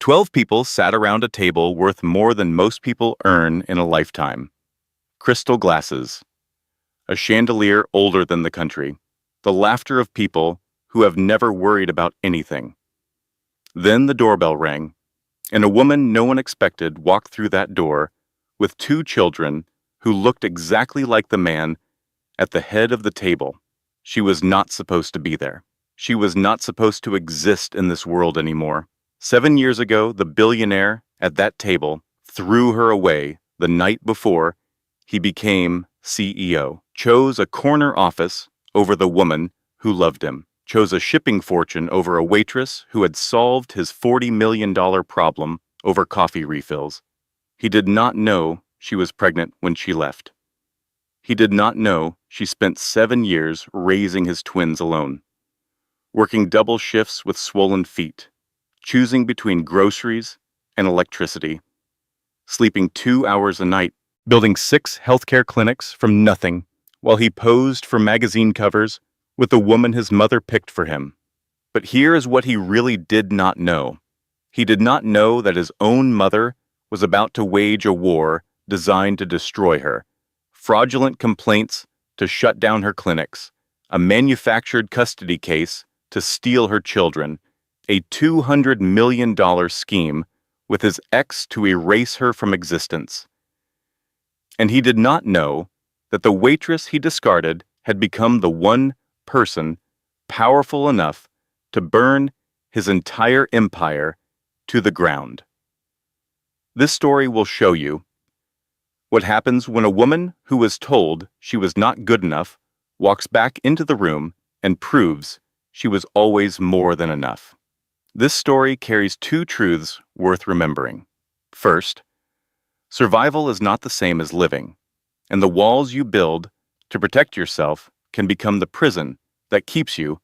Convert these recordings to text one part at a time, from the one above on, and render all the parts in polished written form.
12 people sat around a table worth more than most people earn in a lifetime. Crystal glasses. A chandelier older than the country. The laughter of people who have never worried about anything. Then the doorbell rang, and a woman no one expected walked through that door with two children who looked exactly like the man at the head of the table. She was not supposed to be there. She was not supposed to exist in this world anymore. 7 years ago, the billionaire at that table threw her away the night before he became CEO, chose a corner office over the woman who loved him, chose a shipping fortune over a waitress who had solved his $40 million problem over coffee refills. He did not know she was pregnant when she left. He did not know she spent 7 years raising his twins alone, working double shifts with swollen feet, choosing between groceries and electricity, sleeping 2 hours a night, building 6 healthcare clinics from nothing while he posed for magazine covers with the woman his mother picked for him. But here is what he really did not know. He did not know that his own mother was about to wage a war designed to destroy her. Fraudulent complaints to shut down her clinics, a manufactured custody case to steal her children, a $200 million scheme with his ex to erase her from existence. And he did not know that the waitress he discarded had become the one person powerful enough to burn his entire empire to the ground. This story will show you what happens when a woman who was told she was not good enough walks back into the room and proves she was always more than enough. This story carries 2 truths worth remembering. First, survival is not the same as living, and the walls you build to protect yourself can become the prison that keeps you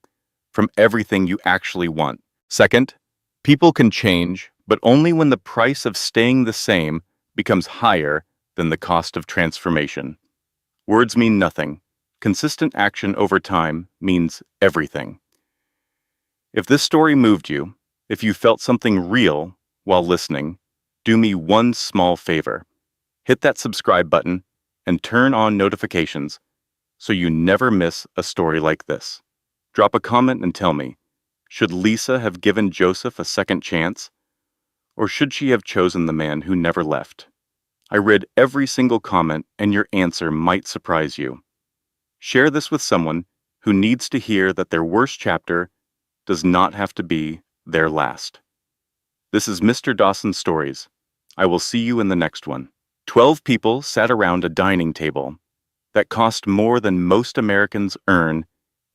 from everything you actually want. Second, people can change, but only when the price of staying the same becomes higher than the cost of transformation. Words mean nothing. Consistent action over time means everything. If this story moved you, if you felt something real while listening, do me one small favor. Hit that subscribe button and turn on notifications so you never miss a story like this. Drop a comment and tell me, should Lisa have given Joseph a second chance? Or should she have chosen the man who never left? I read every single comment, and your answer might surprise you. Share this with someone who needs to hear that their worst chapter does not have to be their last. This is Mr. Dawson's Stories. I will see you in the next one. 12 people sat around a dining table that cost more than most Americans earn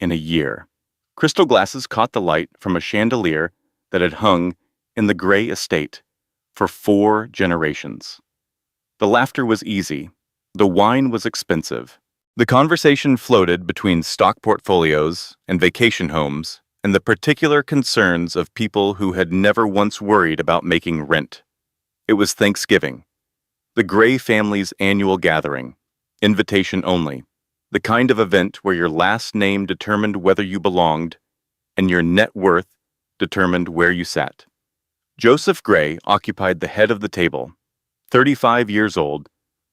in a year. Crystal glasses caught the light from a chandelier that had hung in the Gray estate for 4 generations. The laughter was easy. The wine was expensive. The conversation floated between stock portfolios and vacation homes and the particular concerns of people who had never once worried about making rent. It was Thanksgiving, the Gray family's annual gathering, invitation only, the kind of event where your last name determined whether you belonged and your net worth determined where you sat. Joseph Gray occupied the head of the table, 35 years old,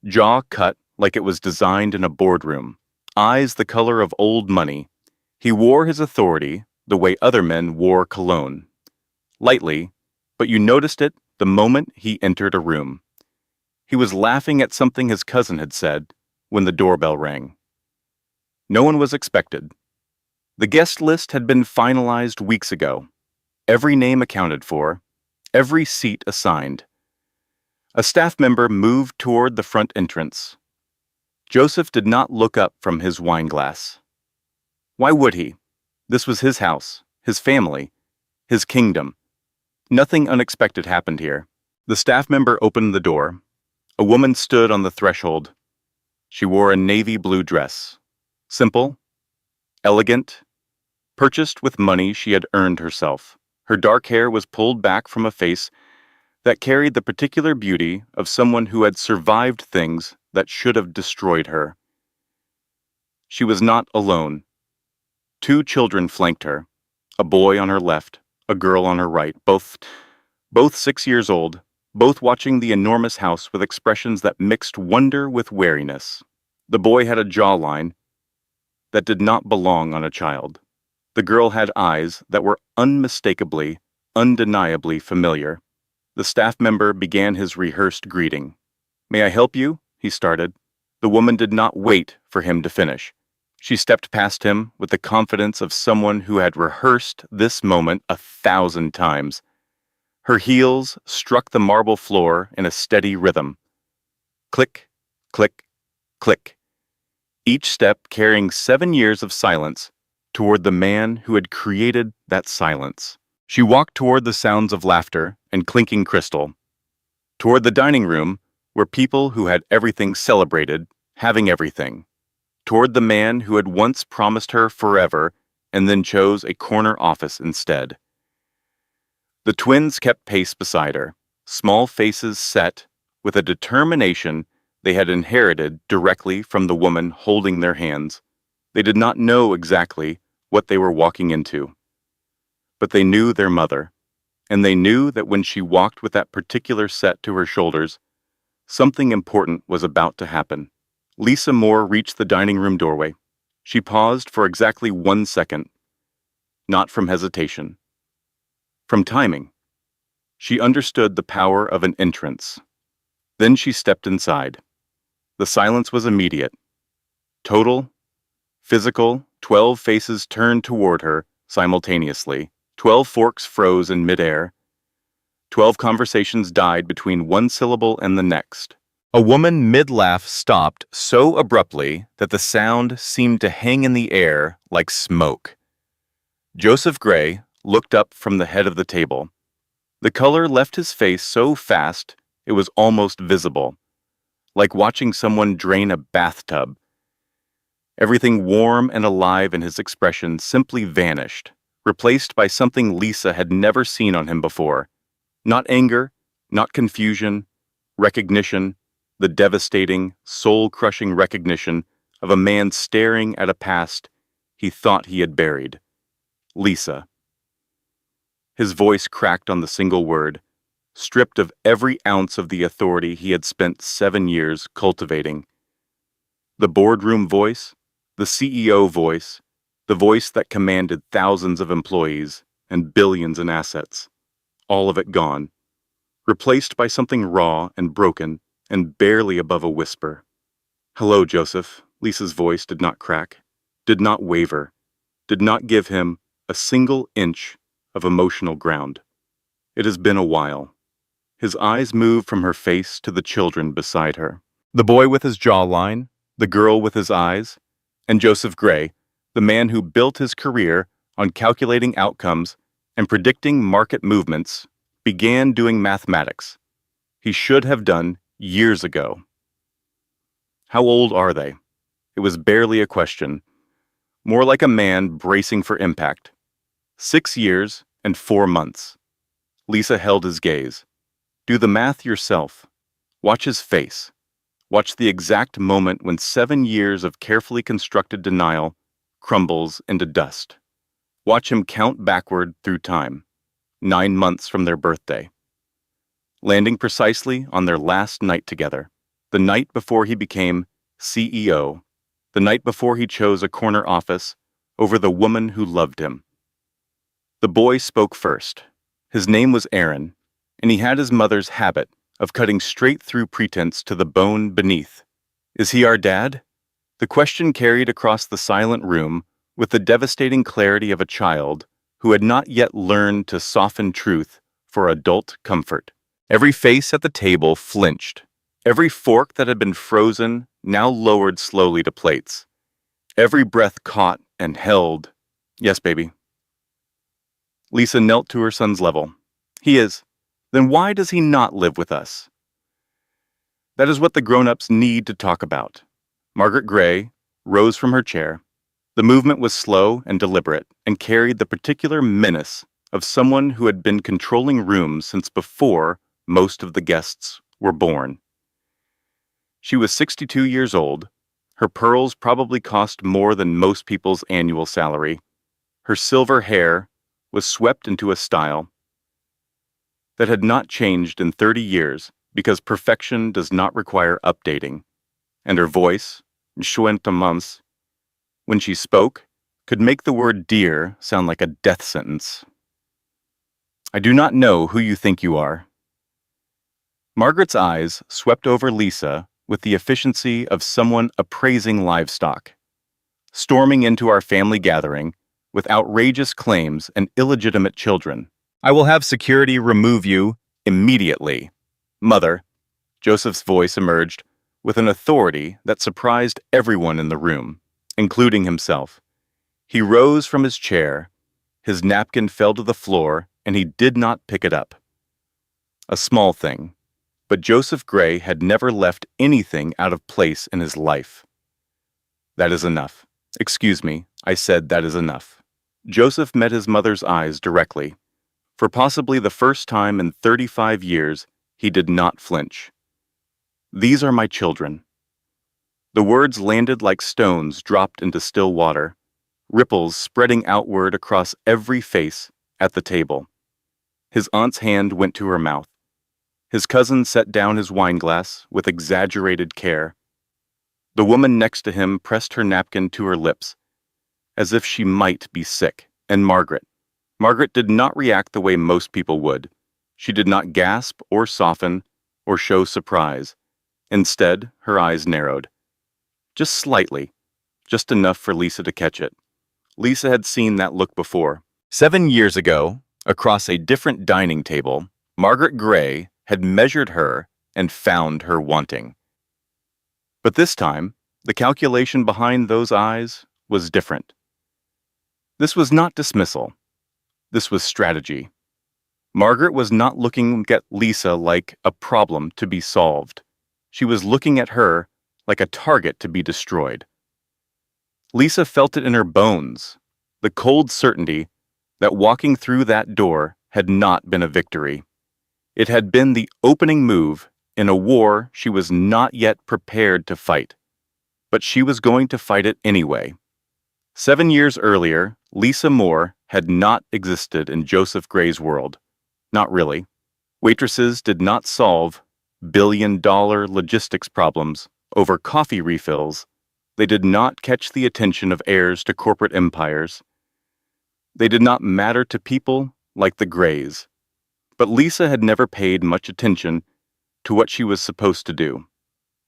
jaw cut like it was designed in a boardroom, eyes the color of old money. He wore his authority the way other men wore cologne, lightly, but you noticed it the moment he entered a room. He was laughing at something his cousin had said when the doorbell rang. No one was expected. The guest list had been finalized weeks ago, every name accounted for, every seat assigned. A staff member moved toward the front entrance. Joseph did not look up from his wine glass. Why would he? This was his house, his family, his kingdom. Nothing unexpected happened here. The staff member opened the door. A woman stood on the threshold. She wore a navy blue dress. Simple, elegant, purchased with money she had earned herself. Her dark hair was pulled back from a face that carried the particular beauty of someone who had survived things that should have destroyed her. She was not alone. 2 children flanked her, a boy on her left, a girl on her right, both Both 6 years old, both watching the enormous house with expressions that mixed wonder with wariness. The boy had a jawline that did not belong on a child. The girl had eyes that were unmistakably, undeniably familiar. The staff member began his rehearsed greeting. "May I help you?" he started. The woman did not wait for him to finish. She stepped past him with the confidence of someone who had rehearsed this moment 1,000 times. Her heels struck the marble floor in a steady rhythm. Click, click, click. Each step carrying 7 years of silence toward the man who had created that silence. She walked toward the sounds of laughter and clinking crystal, toward the dining room where people who had everything celebrated having everything, toward the man who had once promised her forever and then chose a corner office instead. The twins kept pace beside her, small faces set with a determination they had inherited directly from the woman holding their hands. They did not know exactly what they were walking into, but they knew their mother, and they knew that when she walked with that particular set to her shoulders, something important was about to happen. Lisa Moore reached the dining room doorway. She paused for exactly 1 second, not from hesitation, from timing. She understood the power of an entrance. Then she stepped inside. The silence was immediate. Total, physical. 12 faces turned toward her simultaneously. 12 forks froze in midair. 12 conversations died between one syllable and the next. A woman mid-laugh stopped so abruptly that the sound seemed to hang in the air like smoke. Joseph Gray looked up from the head of the table. The color left his face so fast it was almost visible, like watching someone drain a bathtub. Everything warm and alive in his expression simply vanished, replaced by something Lisa had never seen on him before. Not anger, not confusion, recognition, the devastating, soul-crushing recognition of a man staring at a past he thought he had buried. Lisa. His voice cracked on the single word, stripped of every ounce of the authority he had spent 7 years cultivating. The boardroom voice, the CEO voice, the voice that commanded thousands of employees and billions in assets, all of it gone, replaced by something raw and broken and barely above a whisper. "Hello, Joseph." Lisa's voice did not crack, did not waver, did not give him a single inch of emotional ground. "It has been a while." His eyes moved from her face to the children beside her. The boy with his jawline, the girl with his eyes, and Joseph Gray, the man who built his career on calculating outcomes and predicting market movements, began doing mathematics he should have done years ago. How old are they? It was barely a question, more like a man bracing for impact. 6 years and 4 months. Lisa held his gaze. Do the math yourself. Watch his face. Watch the exact moment when 7 years of carefully constructed denial crumbles into dust. Watch him count backward through time, 9 months from their birthday, landing precisely on their last night together, the night before he became CEO, the night before he chose a corner office over the woman who loved him. The boy spoke first. His name was Aaron, and he had his mother's habit of cutting straight through pretense to the bone beneath. "Is he our dad?" The question carried across the silent room with the devastating clarity of a child who had not yet learned to soften truth for adult comfort. Every face at the table flinched. Every fork that had been frozen now lowered slowly to plates. Every breath caught and held. "Yes, baby." Lisa knelt to her son's level. "He is. Then why does he not live with us?" That is what the grown-ups need to talk about. Margaret Gray rose from her chair. The movement was slow and deliberate and carried the particular menace of someone who had been controlling rooms since before most of the guests were born. She was 62 years old. Her pearls probably cost more than most people's annual salary. Her silver hair was swept into a style that had not changed in 30 years because perfection does not require updating, and her voice, Mons, when she spoke, could make the word dear sound like a death sentence. I do not know who you think you are. Margaret's eyes swept over Lisa with the efficiency of someone appraising livestock, storming into our family gathering with outrageous claims and illegitimate children. I will have security remove you immediately. Mother, Joseph's voice emerged with an authority that surprised everyone in the room, including himself. He rose from his chair, his napkin fell to the floor, and he did not pick it up. A small thing, but Joseph Gray had never left anything out of place in his life. That is enough. Excuse me, I said that is enough. Joseph met his mother's eyes directly. For possibly the first time in 35 years, he did not flinch. These are my children. The words landed like stones dropped into still water, ripples spreading outward across every face at the table. His aunt's hand went to her mouth. His cousin set down his wineglass with exaggerated care. The woman next to him pressed her napkin to her lips, as if she might be sick, and Margaret did not react the way most people would. She did not gasp or soften or show surprise. Instead, her eyes narrowed. Just slightly, just enough for Lisa to catch it. Lisa had seen that look before. 7 years ago, across a different dining table, Margaret Gray had measured her and found her wanting. But this time, the calculation behind those eyes was different. This was not dismissal. This was strategy. Margaret was not looking at Lisa like a problem to be solved. She was looking at her like a target to be destroyed. Lisa felt it in her bones, the cold certainty that walking through that door had not been a victory. It had been the opening move in a war she was not yet prepared to fight. But she was going to fight it anyway. 7 years earlier, Lisa Moore had not existed in Joseph Gray's world. Not really. Waitresses did not solve billion-dollar logistics problems over coffee refills. They did not catch the attention of heirs to corporate empires. They did not matter to people like the Grays. But Lisa had never paid much attention to what she was supposed to do.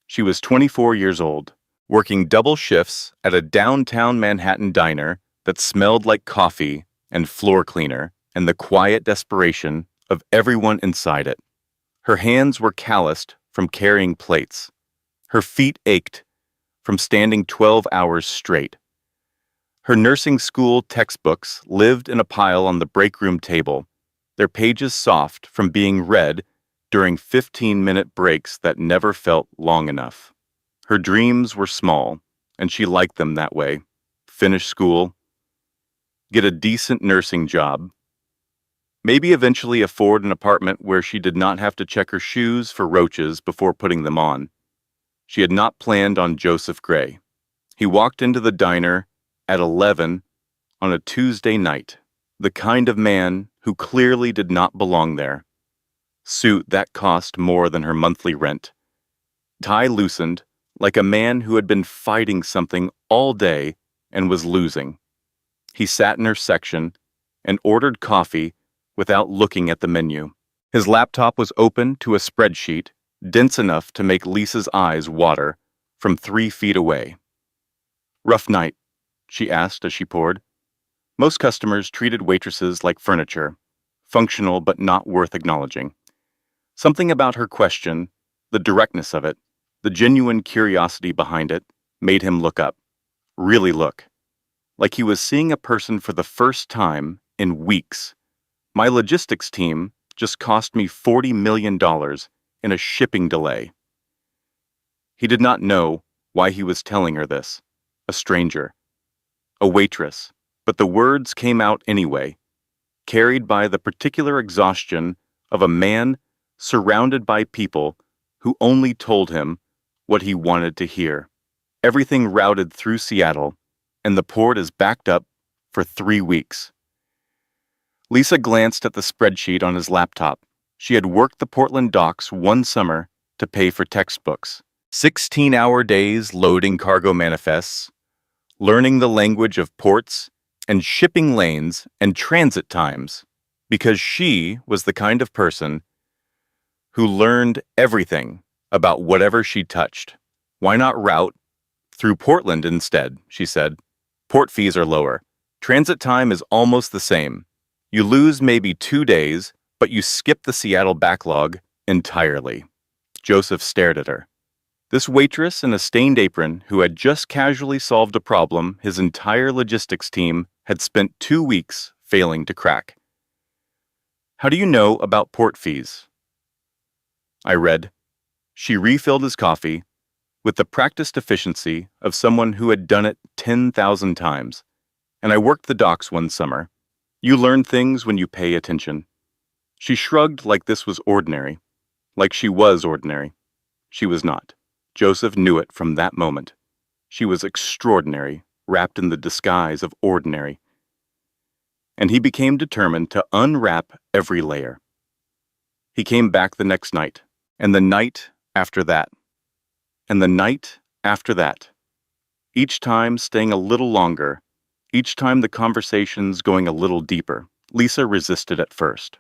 She was 24 years old, working double shifts at a downtown Manhattan diner that smelled like coffee and floor cleaner and the quiet desperation of everyone inside it. Her hands were calloused from carrying plates. Her feet ached from standing 12 hours straight. Her nursing school textbooks lived in a pile on the break room table, their pages soft from being read during 15-minute breaks that never felt long enough. Her dreams were small, and she liked them that way. Finish school, get a decent nursing job, maybe eventually afford an apartment where she did not have to check her shoes for roaches before putting them on. She had not planned on Joseph Gray. He walked into the diner at 11 on a Tuesday night, the kind of man who clearly did not belong there. Suit that cost more than her monthly rent. Tie loosened, like a man who had been fighting something all day and was losing. He sat in her section and ordered coffee without looking at the menu. His laptop was open to a spreadsheet dense enough to make Lisa's eyes water from 3 feet away. Rough night, she asked as she poured. Most customers treated waitresses like furniture, functional but not worth acknowledging. Something about her question, the directness of it, the genuine curiosity behind it, made him look up. Really look. Like he was seeing a person for the first time in weeks. My logistics team just cost me $40 million in a shipping delay. He did not know why he was telling her this. A stranger. A waitress. But the words came out anyway, carried by the particular exhaustion of a man surrounded by people who only told him what he wanted to hear. Everything routed through Seattle, and the port is backed up for 3 weeks. Lisa glanced at the spreadsheet on his laptop. She had worked the Portland docks one summer to pay for textbooks. 16-hour days loading cargo manifests, learning the language of ports and shipping lanes and transit times, because she was the kind of person who learned everything about whatever she touched. Why not route through Portland instead, she said. Port fees are lower. Transit time is almost the same. You lose maybe 2 days, but you skip the Seattle backlog entirely. Joseph stared at her. This waitress in a stained apron who had just casually solved a problem his entire logistics team had spent 2 weeks failing to crack. How do you know about port fees? I read. She refilled his coffee with the practiced efficiency of someone who had done it 10,000 times. And I worked the docks one summer. You learn things when you pay attention. She shrugged like this was ordinary, like she was ordinary. She was not. Joseph knew it from that moment. She was extraordinary, wrapped in the disguise of ordinary. And he became determined to unwrap every layer. He came back the next night, and the night after that, and the night after that. Each time staying a little longer, each time the conversations going a little deeper. Lisa resisted at first.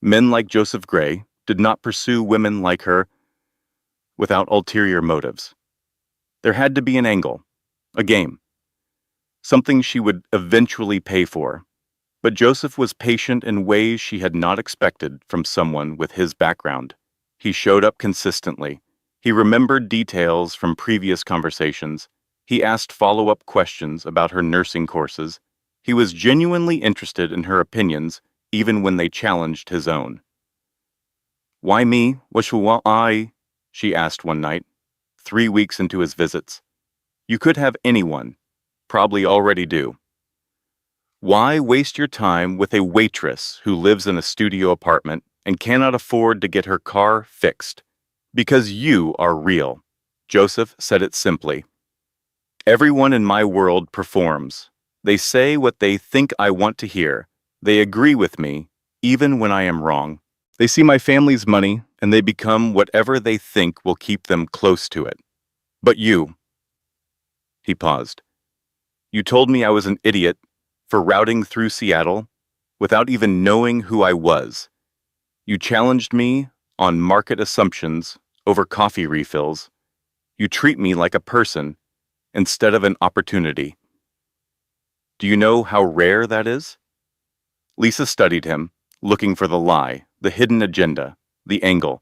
Men like Joseph Gray did not pursue women like her without ulterior motives. There had to be an angle, a game, something she would eventually pay for. But Joseph was patient in ways she had not expected from someone with his background. He showed up consistently. He remembered details from previous conversations. He asked follow-up questions about her nursing courses. He was genuinely interested in her opinions, even when they challenged his own. "Why me? What should I?" she asked one night, 3 weeks into his visits. "You could have anyone. Probably already do. Why waste your time with a waitress who lives in a studio apartment and cannot afford to get her car fixed? Because you are real." Joseph said it simply. "Everyone in my world performs. They say what they think I want to hear. They agree with me, even when I am wrong. They see my family's money, and they become whatever they think will keep them close to it. But you..." He paused. "You told me I was an idiot for routing through Seattle without even knowing who I was. You challenged me on market assumptions over coffee refills. You treat me like a person instead of an opportunity. Do you know how rare that is?" Lisa studied him, looking for the lie, the hidden agenda, the angle.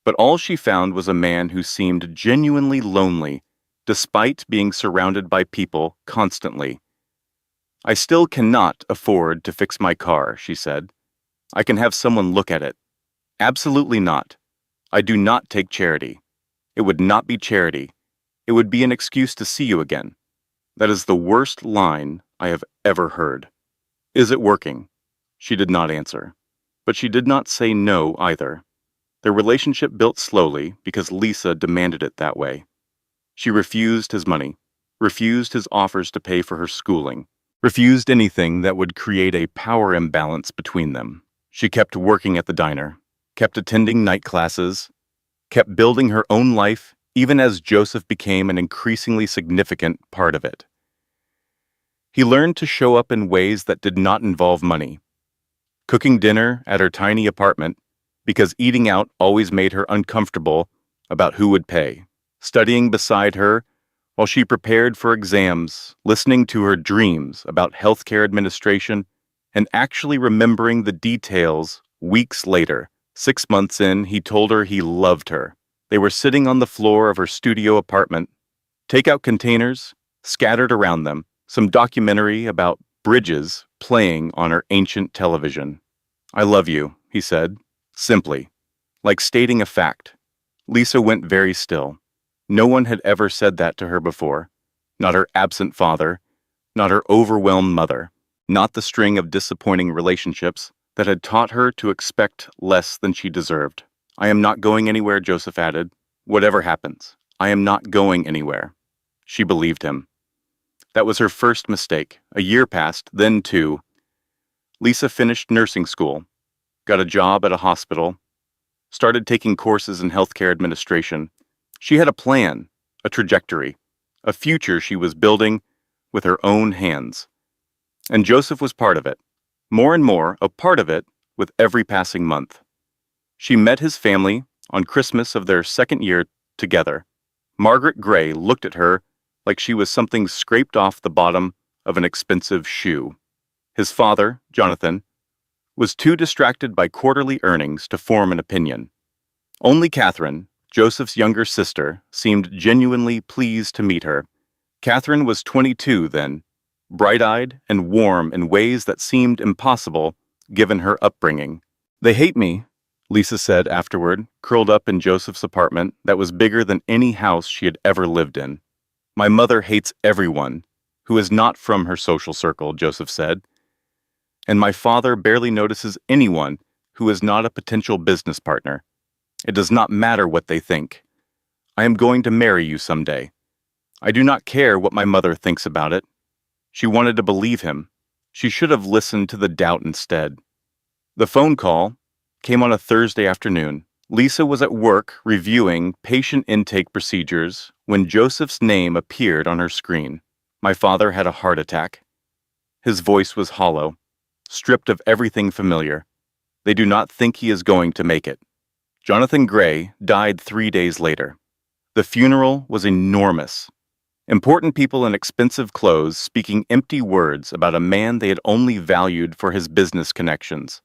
But all she found was a man who seemed genuinely lonely, despite being surrounded by people constantly. "I still cannot afford to fix my car," she said. "I can have someone look at it." "Absolutely not. I do not take charity. It would not be charity. It would be an excuse to see you again." That is the worst line I have ever heard. "Is it working?" She did not answer. But she did not say no either. Their relationship built slowly because Lisa demanded it that way. She refused his money, refused his offers to pay for her schooling, refused anything that would create a power imbalance between them. She kept working at the diner, kept attending night classes, kept building her own life, even as Joseph became an increasingly significant part of it. He learned to show up in ways that did not involve money. Cooking dinner at her tiny apartment because eating out always made her uncomfortable about who would pay. Studying beside her while she prepared for exams, listening to her dreams about healthcare administration, and actually remembering the details weeks later. 6 months in, he told her he loved her. They were sitting on the floor of her studio apartment, takeout containers scattered around them, some documentary about bridges playing on her ancient television. "I love you," he said, simply, like stating a fact. Lisa went very still. No one had ever said that to her before. Not her absent father, not her overwhelmed mother, not the string of disappointing relationships that had taught her to expect less than she deserved. "I am not going anywhere," Joseph added. "Whatever happens, I am not going anywhere." She believed him. That was her first mistake. A year passed, then two. Lisa finished nursing school. got a job at a hospital, started taking courses in healthcare administration. She had a plan, a trajectory, a future she was building with her own hands. And Joseph was part of it. More and more, a part of it with every passing month. She met his family on Christmas of their second year together. Margaret Gray looked at her like she was something scraped off the bottom of an expensive shoe. His father, Jonathan, was too distracted by quarterly earnings to form an opinion. Only Catherine, Joseph's younger sister, seemed genuinely pleased to meet her. Catherine was 22 then, bright-eyed and warm in ways that seemed impossible given her upbringing. "They hate me," Lisa said afterward, curled up in Joseph's apartment that was bigger than any house she had ever lived in. "My mother hates everyone who is not from her social circle," Joseph said. "And my father barely notices anyone who is not a potential business partner. It does not matter what they think. I am going to marry you someday. I do not care what my mother thinks about it." She wanted to believe him. She should have listened to the doubt instead. The phone call came on a Thursday afternoon. Lisa was at work reviewing patient intake procedures when Joseph's name appeared on her screen. "My father had a heart attack." His voice was hollow, stripped of everything familiar. "They do not think he is going to make it." Jonathan Gray died 3 days later. The funeral was enormous. Important people in expensive clothes speaking empty words about a man they had only valued for his business connections.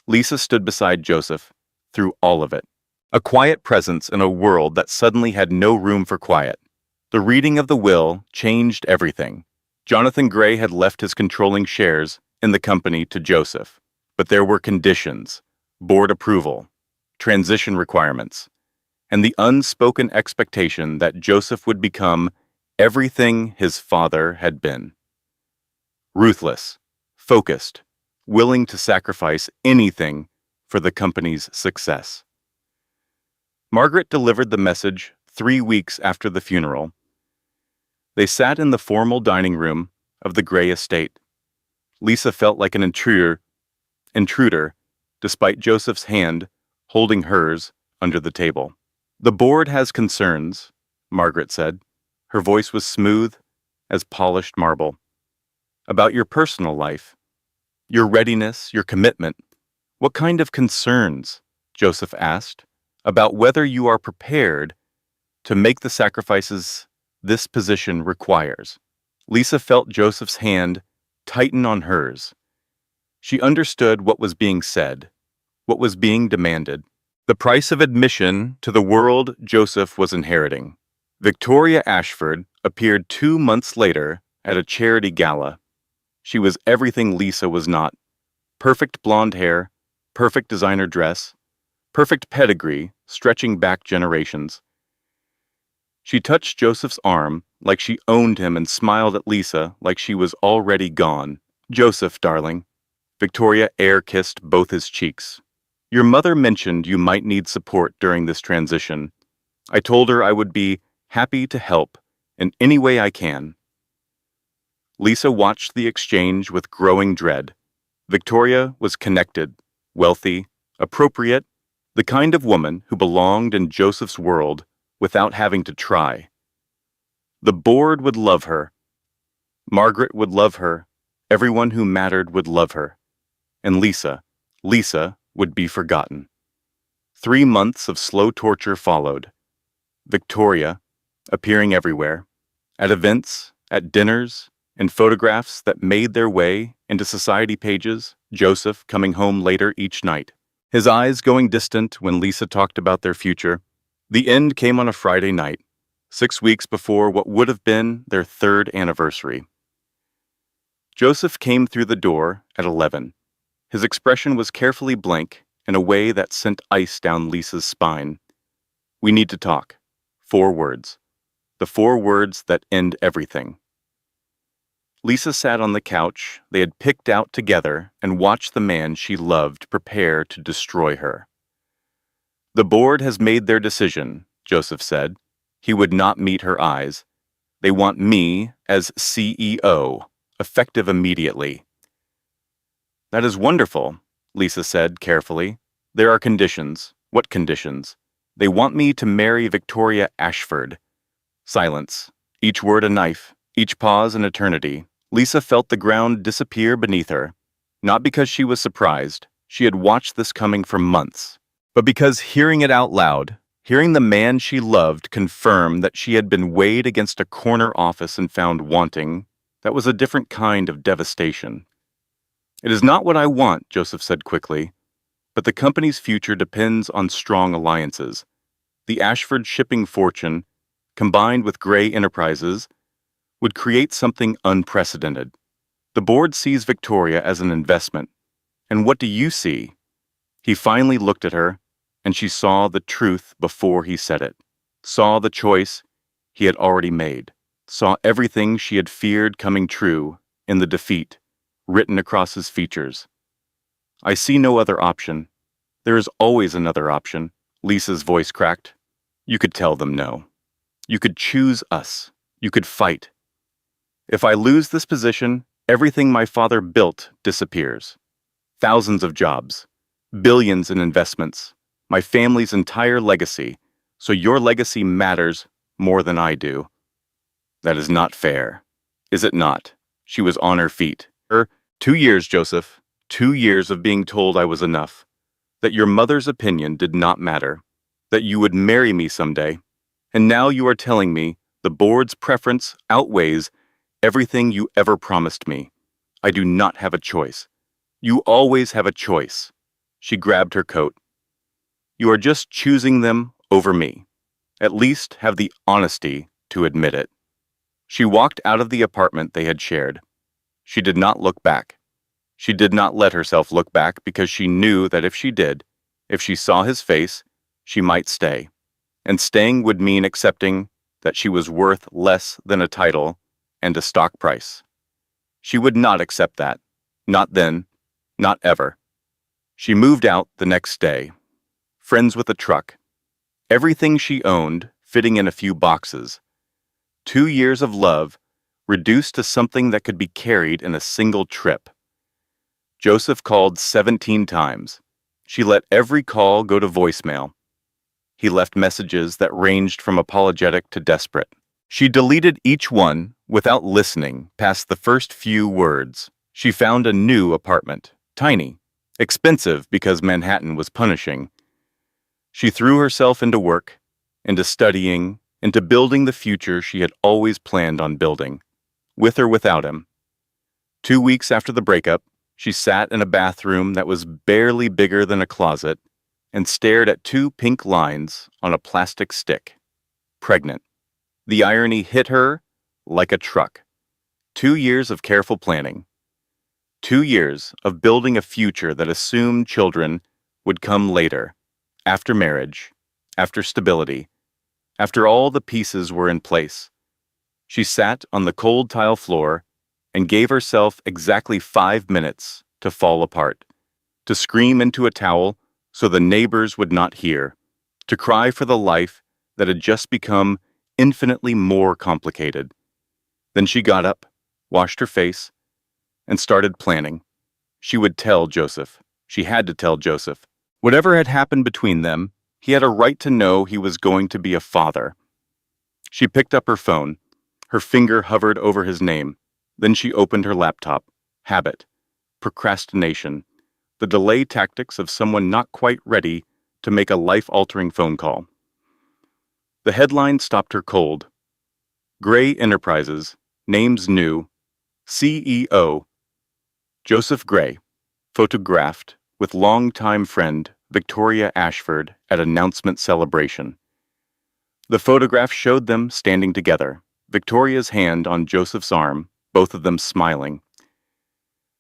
Lisa stood beside Joseph through all of it. A quiet presence in a world that suddenly had no room for quiet. The reading of the will changed everything. Jonathan Gray had left his controlling shares in the company to Joseph, but there were conditions, board approval, transition requirements, and the unspoken expectation that Joseph would become everything his father had been. Ruthless, focused, willing to sacrifice anything for the company's success. Margaret delivered the message 3 weeks after the funeral. They sat in the formal dining room of the Gray estate. Lisa felt like an intruder, despite Joseph's hand holding hers under the table. "The board has concerns," Margaret said. Her voice was smooth as polished marble. "About your personal life, your readiness, your commitment." "What kind of concerns?" Joseph asked. "About whether you are prepared to make the sacrifices this position requires." Lisa felt Joseph's hand tighten on hers. She understood what was being said, what was being demanded. The price of admission to the world Joseph was inheriting. Victoria Ashford appeared 2 months later at a charity gala. She was everything Lisa was not. Perfect blonde hair, perfect designer dress, perfect pedigree stretching back generations. She touched Joseph's arm like she owned him and smiled at Lisa like she was already gone. "Joseph, darling." Victoria air-kissed both his cheeks. "Your mother mentioned you might need support during this transition. I told her I would be happy to help in any way I can." Lisa watched the exchange with growing dread. Victoria was connected, wealthy, appropriate, the kind of woman who belonged in Joseph's world without having to try. The board would love her. Margaret would love her. Everyone who mattered would love her. And Lisa would be forgotten. 3 months of slow torture followed. Victoria, appearing everywhere, at events, at dinners, in photographs that made their way into society pages, Joseph coming home later each night, his eyes going distant when Lisa talked about their future. The end came on a Friday night, 6 weeks before what would have been their 3rd anniversary. Joseph came through the door at 11. His expression was carefully blank in a way that sent ice down Lisa's spine. "We need to talk." 4 words. The 4 words that end everything. Lisa sat on the couch they had picked out together and watched the man she loved prepare to destroy her. "The board has made their decision," Joseph said. He would not meet her eyes. "They want me as CEO, effective immediately." "That is wonderful," Lisa said carefully. "There are conditions." "What conditions?" "They want me to marry Victoria Ashford." Silence. Each word a knife, each pause an eternity. Lisa felt the ground disappear beneath her. Not because she was surprised, she had watched this coming for months, but because hearing it out loud, hearing the man she loved confirm that she had been weighed against a corner office and found wanting, that was a different kind of devastation. "It is not what I want," Joseph said quickly, "but the company's future depends on strong alliances. The Ashford shipping fortune, combined with Gray Enterprises, would create something unprecedented. The board sees Victoria as an investment. And what do you see?" He finally looked at her, and she saw the truth before he said it, saw the choice he had already made, saw everything she had feared coming true in the defeat written across his features. "I see no other option." "There is always another option," Lisa's voice cracked. "You could tell them no. You could choose us. You could fight. If I lose this position, everything my father built disappears. Thousands of jobs, billions in investments, my family's entire legacy, so your legacy matters more than I do." "That is not fair." "Is it not?" She was on her feet. 2 years, Joseph. 2 years of being told I was enough. That your mother's opinion did not matter. That you would marry me someday. And now you are telling me the board's preference outweighs everything you ever promised me. I do not have a choice. You always have a choice." She grabbed her coat. "You are just choosing them over me. At least have the honesty to admit it." She walked out of the apartment they had shared. She did not look back. She did not let herself look back because she knew that if she did, if she saw his face, she might stay. And staying would mean accepting that she was worth less than a title and a stock price. She would not accept that. Not then. Not ever. She moved out the next day. Friends with a truck. Everything she owned fitting in a few boxes. 2 years of love reduced to something that could be carried in a single trip. Joseph called 17 times. She let every call go to voicemail. He left messages that ranged from apologetic to desperate. She deleted each one without listening past the first few words. She found a new apartment, tiny, expensive because Manhattan was punishing. She threw herself into work, into studying, into building the future she had always planned on building, with or without him. 2 weeks after the breakup, she sat in a bathroom that was barely bigger than a closet and stared at 2 pink lines on a plastic stick. Pregnant. The irony hit her like a truck. 2 years of careful planning. 2 years of building a future that assumed children would come later, after marriage, after stability, after all the pieces were in place. She sat on the cold tile floor and gave herself exactly 5 minutes to fall apart, to scream into a towel so the neighbors would not hear, to cry for the life that had just become infinitely more complicated. Then she got up, washed her face, and started planning. She would tell Joseph. She had to tell Joseph. Whatever had happened between them, he had a right to know he was going to be a father. She picked up her phone. Her finger hovered over his name. Then she opened her laptop. Habit. Procrastination. The delay tactics of someone not quite ready to make a life-altering phone call. The headline stopped her cold. Gray Enterprises, names new, CEO, Joseph Gray, photographed with longtime friend Victoria Ashford at announcement celebration. The photograph showed them standing together, Victoria's hand on Joseph's arm, both of them smiling.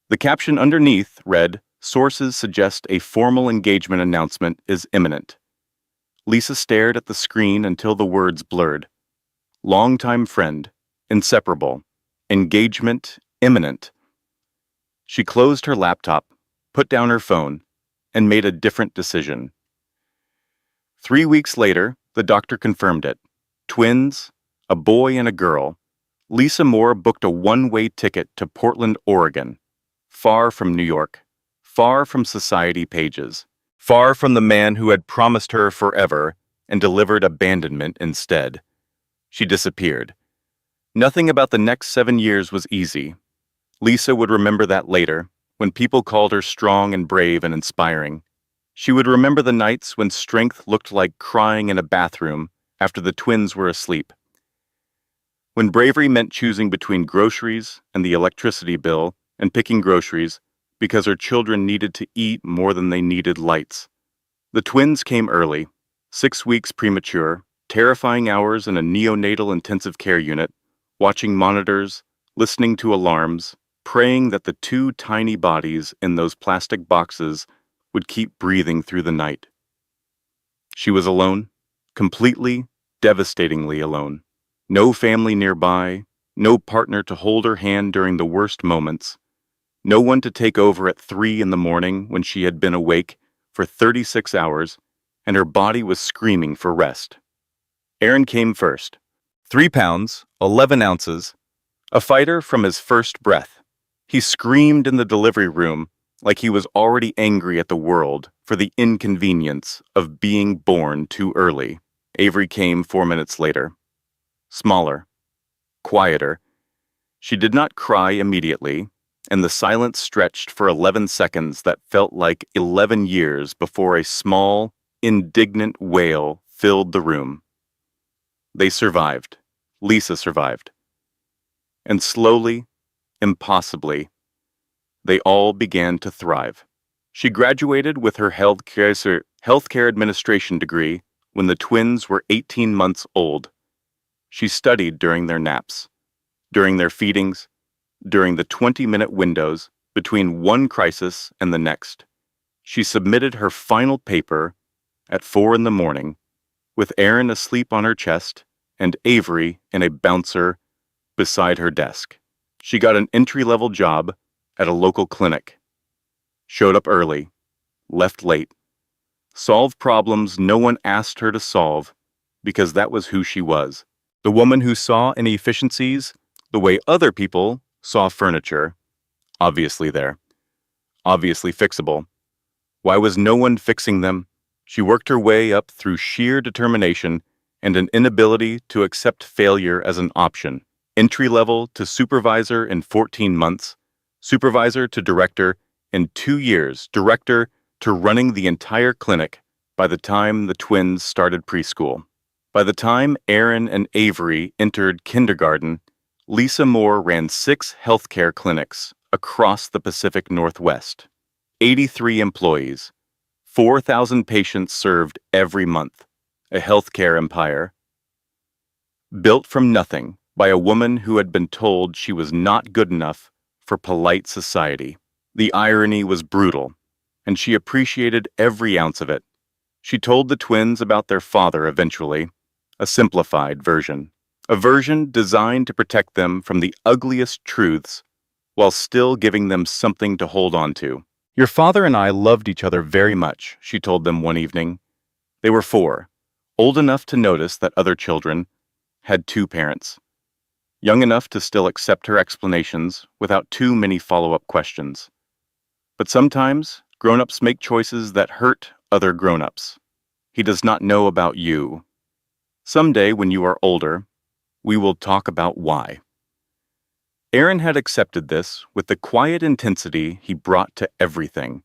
The caption underneath read, "Sources suggest a formal engagement announcement is imminent." Lisa stared at the screen until the words blurred. Longtime friend, inseparable, engagement imminent. She closed her laptop, put down her phone, and made a different decision. 3 weeks later, the doctor confirmed it. Twins, a boy and a girl. Lisa Moore booked a one-way ticket to Portland, Oregon, far from New York, far from society pages, far from the man who had promised her forever and delivered abandonment instead. She disappeared. Nothing about the next 7 years was easy. Lisa would remember that later, when people called her strong and brave and inspiring. She would remember the nights when strength looked like crying in a bathroom after the twins were asleep. When bravery meant choosing between groceries and the electricity bill and picking groceries because her children needed to eat more than they needed lights. The twins came early, 6 weeks premature, terrifying hours in a neonatal intensive care unit, watching monitors, listening to alarms, praying that the two tiny bodies in those plastic boxes would keep breathing through the night. She was alone, completely, devastatingly alone. No family nearby, no partner to hold her hand during the worst moments, no one to take over at 3 in the morning when she had been awake for 36 hours and her body was screaming for rest. Aaron came first. 3 pounds, 11 ounces, a fighter from his first breath. He screamed in the delivery room like he was already angry at the world for the inconvenience of being born too early. Avery came 4 minutes later. Smaller, quieter. She did not cry immediately, and the silence stretched for 11 seconds that felt like 11 years before a small, indignant wail filled the room. They survived. Lisa survived. And slowly, impossibly, they all began to thrive. She graduated with her healthcare administration degree when the twins were 18 months old. She studied during their naps, during their feedings, during the 20-minute windows between one crisis and the next. She submitted her final paper at 4 in the morning, with Aaron asleep on her chest and Avery in a bouncer beside her desk. She got an entry-level job at a local clinic. Showed up early, left late, solved problems no one asked her to solve because that was who she was. The woman who saw inefficiencies the way other people saw furniture, obviously there, obviously fixable. Why was no one fixing them? She worked her way up through sheer determination and an inability to accept failure as an option. Entry level to supervisor in 14 months, supervisor to director in 2 years, director to running the entire clinic by the time the twins started preschool. By the time Aaron and Avery entered kindergarten, Lisa Moore ran 6 healthcare clinics across the Pacific Northwest. 83 employees, 4,000 patients served every month. A healthcare empire. Built from nothing by a woman who had been told she was not good enough for polite society. The irony was brutal, and she appreciated every ounce of it. She told the twins about their father eventually, a simplified version. A version designed to protect them from the ugliest truths while still giving them something to hold on to. Your father and I loved each other very much, she told them one evening. They were 4, old enough to notice that other children had 2 parents, young enough to still accept her explanations without too many follow-up questions. But sometimes, grown-ups make choices that hurt other grown-ups. He does not know about you. Someday, when you are older, we will talk about why. Aaron had accepted this with the quiet intensity he brought to everything.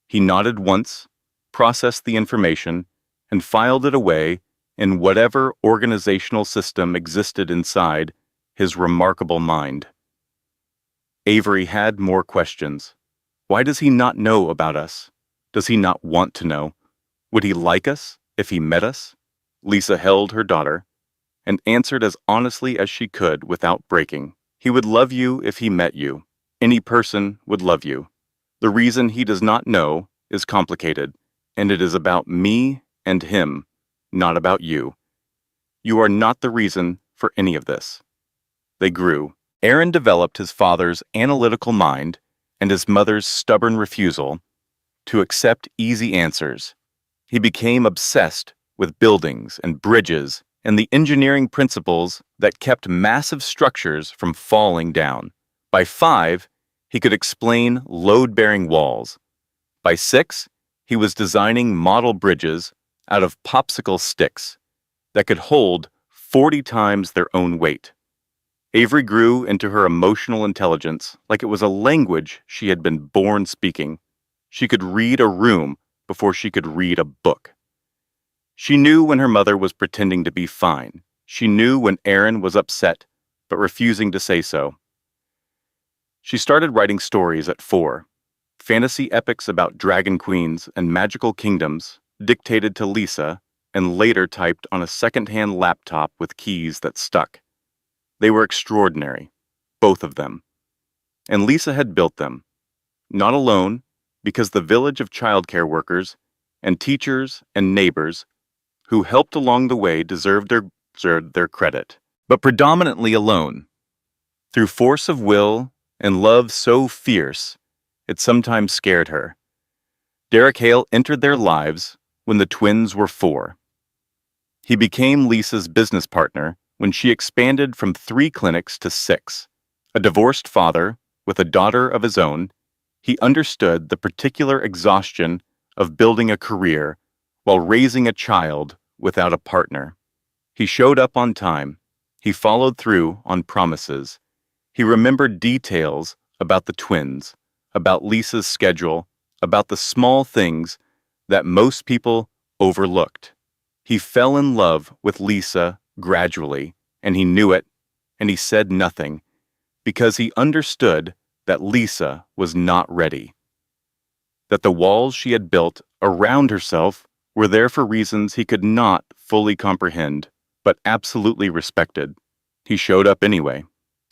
He nodded once, processed the information, and filed it away in whatever organizational system existed inside his remarkable mind. Avery had more questions. Why does he not know about us? Does he not want to know? Would he like us if he met us? Lisa held her daughter and answered as honestly as she could without breaking. He would love you if he met you. Any person would love you. The reason he does not know is complicated, and it is about me and him, not about you. You are not the reason for any of this. They grew. Aaron developed his father's analytical mind and his mother's stubborn refusal to accept easy answers. He became obsessed with buildings and bridges and the engineering principles that kept massive structures from falling down. By 5, he could explain load-bearing walls, By 6, he was designing model bridges out of popsicle sticks that could hold 40 times their own weight. Avery grew into her emotional intelligence like it was a language she had been born speaking. She could read a room before she could read a book. She knew when her mother was pretending to be fine. She knew when Aaron was upset, but refusing to say so. She started writing stories at 4, fantasy epics about dragon queens and magical kingdoms, dictated to Lisa, and later typed on a second-hand laptop with keys that stuck. They were extraordinary, both of them. And Lisa had built them. Not alone, because the village of childcare workers and teachers and neighbors who helped along the way deserved their credit, but predominantly alone. Through force of will and love so fierce, it sometimes scared her. Derek Hale entered their lives when the twins were 4. He became Lisa's business partner when she expanded from 3 clinics to 6. A divorced father with a daughter of his own, he understood the particular exhaustion of building a career while raising a child without a partner. He showed up on time. He followed through on promises. He remembered details about the twins, about Lisa's schedule, about the small things that most people overlooked. He fell in love with Lisa gradually, and he knew it, and he said nothing, because he understood that Lisa was not ready. That the walls she had built around herself were there for reasons he could not fully comprehend, but absolutely respected. He showed up anyway,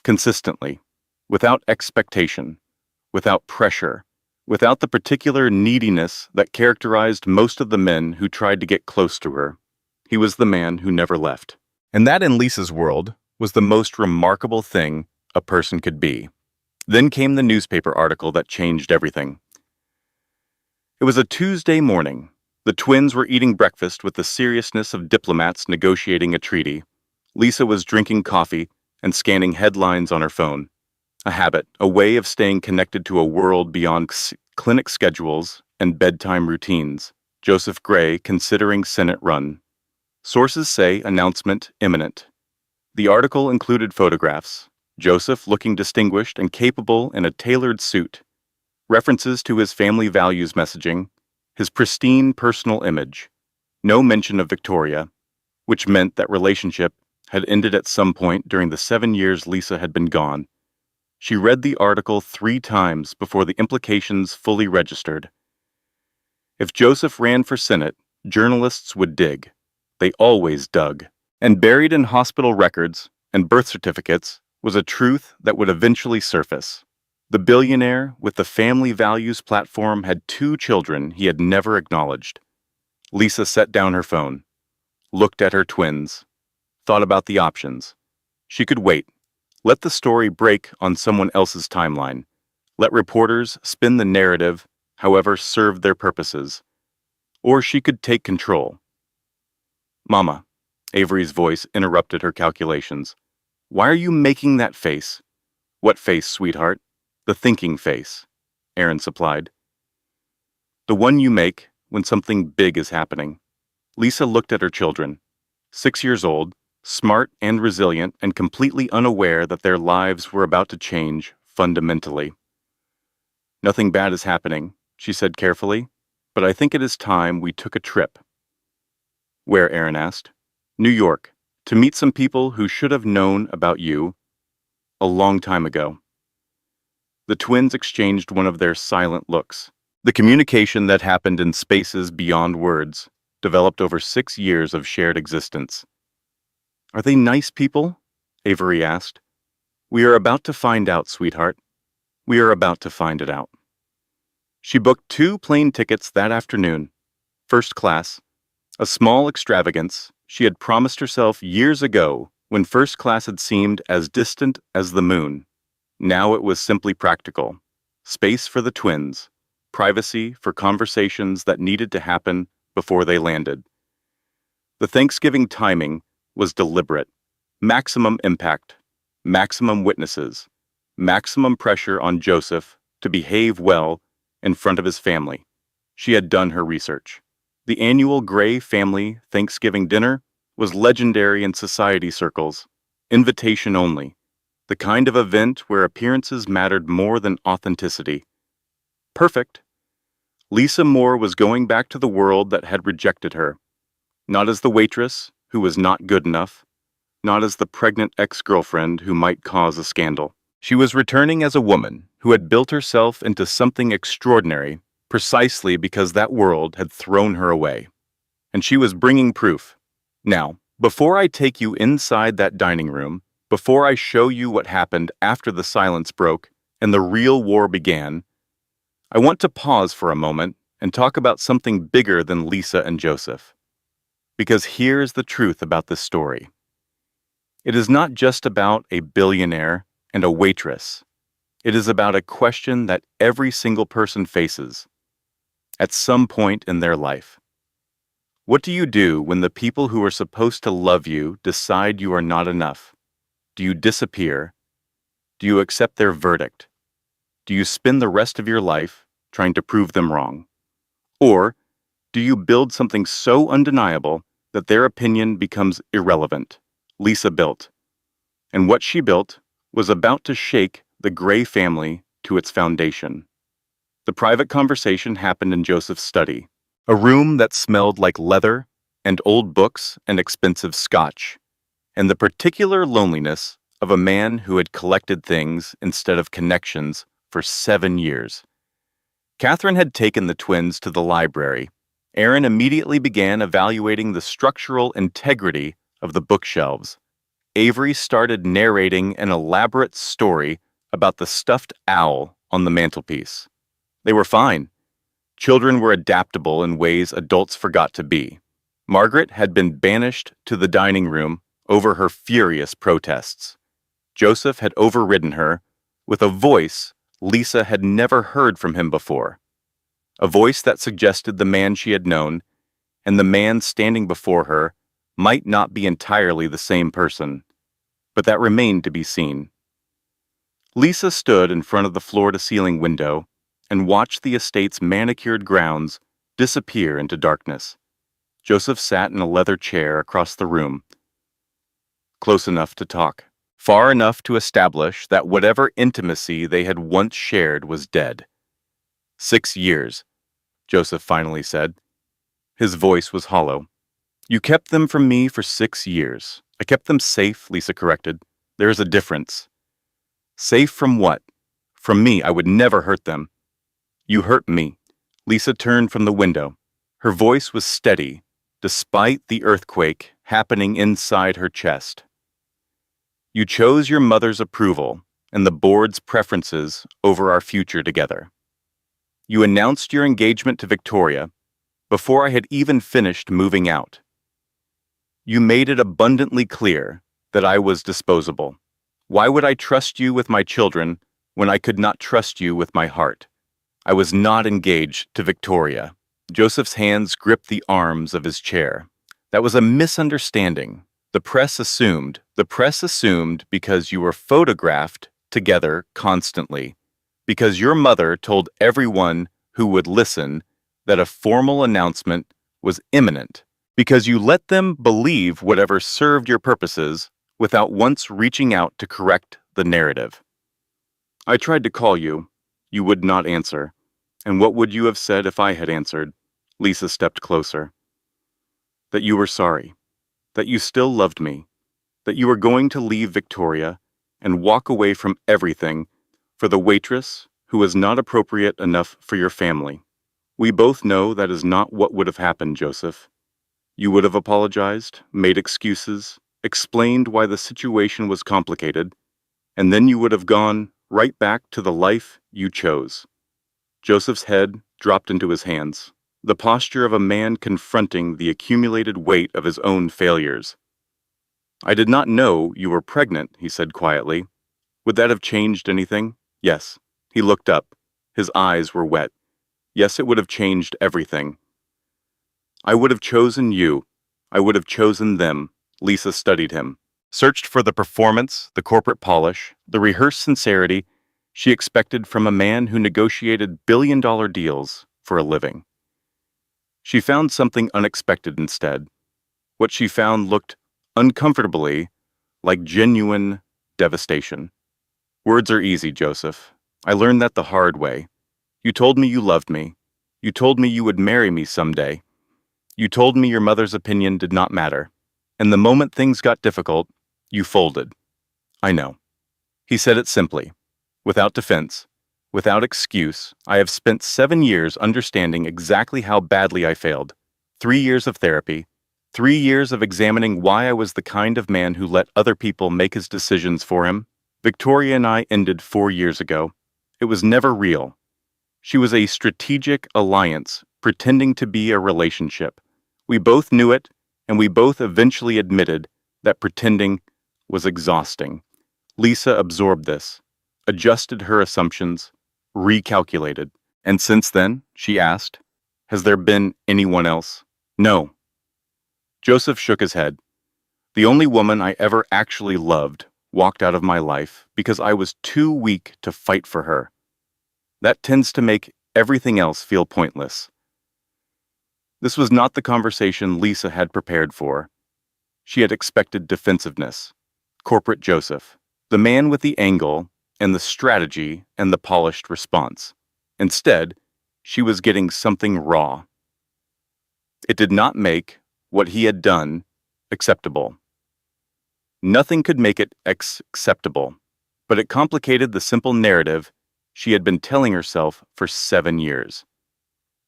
consistently, without expectation, without pressure, without the particular neediness that characterized most of the men who tried to get close to her. He was the man who never left. And that, in Lisa's world, was the most remarkable thing a person could be. Then came the newspaper article that changed everything. It was a Tuesday morning. The twins were eating breakfast with the seriousness of diplomats negotiating a treaty. Lisa was drinking coffee and scanning headlines on her phone. A habit, a way of staying connected to a world beyond clinic schedules and bedtime routines. Joseph Gray considering Senate run. Sources say announcement imminent. The article included photographs. Joseph looking distinguished and capable in a tailored suit. References to his family values messaging. His pristine personal image. No mention of Victoria, which meant that relationship had ended at some point during the 7 years Lisa had been gone. She read the article 3 times before the implications fully registered. If Joseph ran for Senate, journalists would dig. They always dug. And buried in hospital records and birth certificates was a truth that would eventually surface. The billionaire with the family values platform had 2 children he had never acknowledged. Lisa set down her phone, looked at her twins, thought about the options. She could wait. Let the story break on someone else's timeline. Let reporters spin the narrative, however served their purposes. Or she could take control. "Mama," Avery's voice interrupted her calculations. "Why are you making that face?" "What face, sweetheart?" "The thinking face," Aaron supplied. "The one you make when something big is happening." Lisa looked at her children. 6 years old, smart and resilient, and completely unaware that their lives were about to change fundamentally. "Nothing bad is happening," she said carefully, "but I think it is time we took a trip." "Where?" Aaron asked. "New York, to meet some people who should have known about you a long time ago." The twins exchanged one of their silent looks. The communication that happened in spaces beyond words developed over 6 years of shared existence. "Are they nice people?" Avery asked. "We are about to find out, sweetheart. We are about to find it out." She booked 2 plane tickets that afternoon, first class, a small extravagance she had promised herself years ago when first class had seemed as distant as the moon. Now it was simply practical. Space for the twins, privacy for conversations that needed to happen before they landed. The Thanksgiving timing was deliberate. Maximum impact, maximum witnesses, maximum pressure on Joseph to behave well in front of his family. She had done her research. The annual Gray family Thanksgiving dinner was legendary in society circles, invitation only, the kind of event where appearances mattered more than authenticity. Perfect. Lisa Moore was going back to the world that had rejected her, not as the waitress who was not good enough, not as the pregnant ex-girlfriend who might cause a scandal. She was returning as a woman who had built herself into something extraordinary precisely because that world had thrown her away. And she was bringing proof. Now, before I take you inside that dining room, before I show you what happened after the silence broke and the real war began, I want to pause for a moment and talk about something bigger than Lisa and Joseph. Because here's the truth about this story. It is not just about a billionaire and a waitress. It is about a question that every single person faces at some point in their life. What do you do when the people who are supposed to love you decide you are not enough? Do you disappear? Do you accept their verdict? Do you spend the rest of your life trying to prove them wrong? Or do you build something so undeniable that their opinion becomes irrelevant? Lisa built. And what she built was about to shake the Gray family to its foundation. The private conversation happened in Joseph's study, a room that smelled like leather and old books and expensive scotch, and the particular loneliness of a man who had collected things instead of connections for 7 years. Catherine had taken the twins to the library. Aaron immediately began evaluating the structural integrity of the bookshelves. Avery started narrating an elaborate story about the stuffed owl on the mantelpiece. They were fine. Children were adaptable in ways adults forgot to be. Margaret had been banished to the dining room over her furious protests. Joseph had overridden her with a voice Lisa had never heard from him before. A voice that suggested the man she had known and the man standing before her might not be entirely the same person, but that remained to be seen. Lisa stood in front of the floor-to-ceiling window and watched the estate's manicured grounds disappear into darkness. Joseph sat in a leather chair across the room, close enough to talk, far enough to establish that whatever intimacy they had once shared was dead. 6 years, Joseph finally said. His voice was hollow. You kept them from me for 6 years. I kept them safe, Lisa corrected. There is a difference. Safe from what? From me. I would never hurt them. You hurt me. Lisa turned from the window. Her voice was steady, despite the earthquake happening inside her chest. You chose your mother's approval and the board's preferences over our future together. You announced your engagement to Victoria before I had even finished moving out. You made it abundantly clear that I was disposable. Why would I trust you with my children when I could not trust you with my heart? I was not engaged to Victoria. Joseph's hands gripped the arms of his chair. That was a misunderstanding. The press assumed because you were photographed together constantly, because your mother told everyone who would listen that a formal announcement was imminent, because you let them believe whatever served your purposes without once reaching out to correct the narrative. I tried to call you. You would not answer. And what would you have said if I had answered? Lisa stepped closer. That you were sorry. That you still loved me. That you were going to leave Victoria and walk away from everything for the waitress who was not appropriate enough for your family. We both know that is not what would have happened, Joseph. You would have apologized, made excuses, explained why the situation was complicated, and then you would have gone right back to the life you chose. Joseph's head dropped into his hands, the posture of a man confronting the accumulated weight of his own failures. I did not know you were pregnant, he said quietly. Would that have changed anything? Yes. He looked up. His eyes were wet. Yes, it would have changed everything. I would have chosen you. I would have chosen them. Lisa studied him, searched for the performance, the corporate polish, the rehearsed sincerity she expected from a man who negotiated billion-dollar deals for a living. She found something unexpected instead. What she found looked uncomfortably like genuine devastation. Words are easy, Joseph. I learned that the hard way. You told me you loved me. You told me you would marry me someday. You told me your mother's opinion did not matter. And the moment things got difficult, you folded. I know. He said it simply, without defense, without excuse. I have spent 7 years understanding exactly how badly I failed. 3 years of therapy, 3 years of examining why I was the kind of man who let other people make his decisions for him. Victoria and I ended 4 years ago. It was never real. She was a strategic alliance, pretending to be a relationship. We both knew it, and we both eventually admitted that pretending was exhausting. Lisa absorbed this, adjusted her assumptions, recalculated. And since then, she asked, has there been anyone else? No. Joseph shook his head. The only woman I ever actually loved walked out of my life because I was too weak to fight for her. That tends to make everything else feel pointless. This was not the conversation Lisa had prepared for. She had expected defensiveness. Corporate Joseph, the man with the angle and the strategy and the polished response. Instead, she was getting something raw. It did not make what he had done acceptable. Nothing could make it acceptable, but it complicated the simple narrative she had been telling herself for 7 years.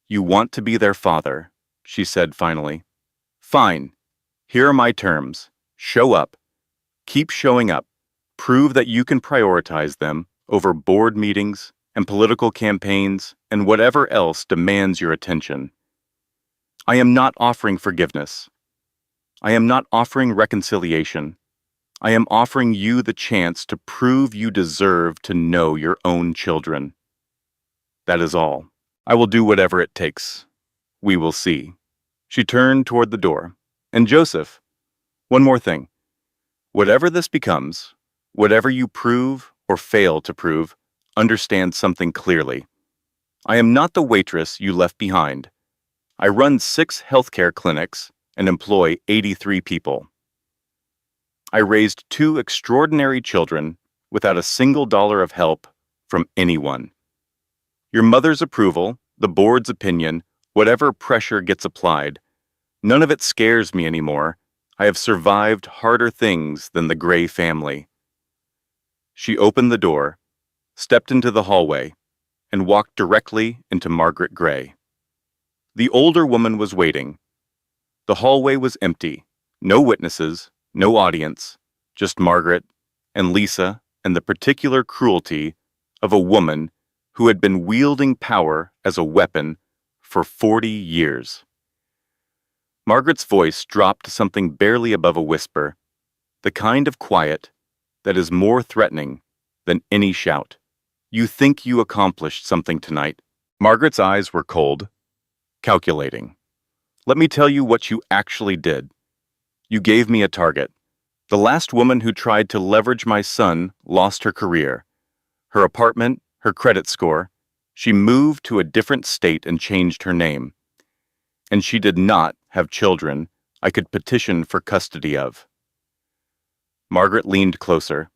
You want to be their father, she said finally. Fine. Here are my terms. Show up. Keep showing up. Prove that you can prioritize them over board meetings and political campaigns and whatever else demands your attention. I am not offering forgiveness. I am not offering reconciliation. I am offering you the chance to prove you deserve to know your own children. That is all. I will do whatever it takes. We will see. She turned toward the door. And Joseph, one more thing. Whatever this becomes, whatever you prove or fail to prove, understand something clearly. I am not the waitress you left behind. I run 6 healthcare clinics and employ 83 people. I raised 2 extraordinary children without a single dollar of help from anyone. Your mother's approval, the board's opinion, whatever pressure gets applied, none of it scares me anymore. I have survived harder things than the Gray family. She opened the door, stepped into the hallway, and walked directly into Margaret Gray. The older woman was waiting. The hallway was empty. No witnesses, no audience, just Margaret and Lisa and the particular cruelty of a woman who had been wielding power as a weapon for 40 years. Margaret's voice dropped to something barely above a whisper, the kind of quiet that is more threatening than any shout. You think you accomplished something tonight. Margaret's eyes were cold, calculating. Let me tell you what you actually did. You gave me a target. The last woman who tried to leverage my son lost her career, her apartment, her credit score. She moved to a different state and changed her name. And she did not have children I could petition for custody of. Margaret leaned closer,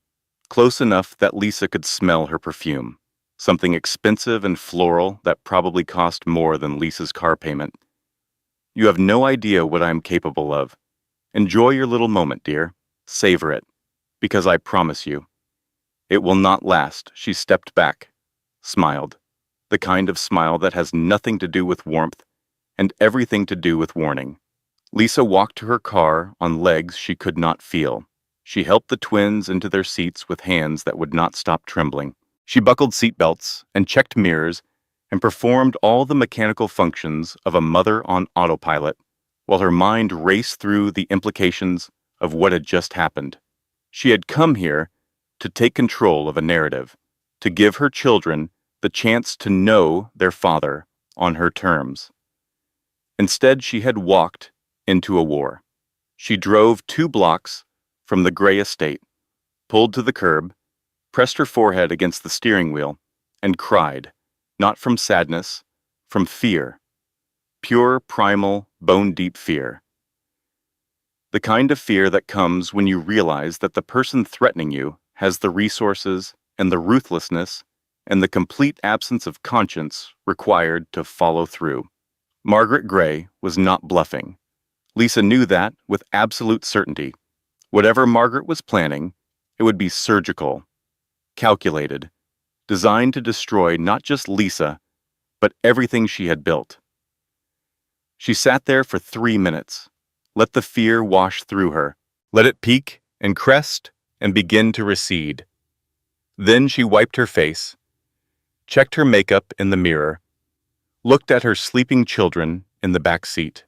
close enough that Lisa could smell her perfume, something expensive and floral that probably cost more than Lisa's car payment. You have no idea what I am capable of. Enjoy your little moment, dear. Savor it, because I promise you, it will not last. She stepped back, smiled, the kind of smile that has nothing to do with warmth and everything to do with warning. Lisa walked to her car on legs she could not feel. She helped the twins into their seats with hands that would not stop trembling. She buckled seatbelts and checked mirrors and performed all the mechanical functions of a mother on autopilot, while her mind raced through the implications of what had just happened. She had come here to take control of a narrative, to give her children the chance to know their father on her terms. Instead, she had walked into a war. She drove 2 blocks from the Gray estate, pulled to the curb, pressed her forehead against the steering wheel, and cried, not from sadness, from fear. Pure, primal, bone-deep fear. The kind of fear that comes when you realize that the person threatening you has the resources and the ruthlessness and the complete absence of conscience required to follow through. Margaret Gray was not bluffing. Lisa knew that with absolute certainty. Whatever Margaret was planning, it would be surgical, calculated, designed to destroy not just Lisa, but everything she had built. She sat there for 3 minutes. Let the fear wash through her. Let it peak and crest and begin to recede. Then she wiped her face, checked her makeup in the mirror, looked at her sleeping children in the back seat.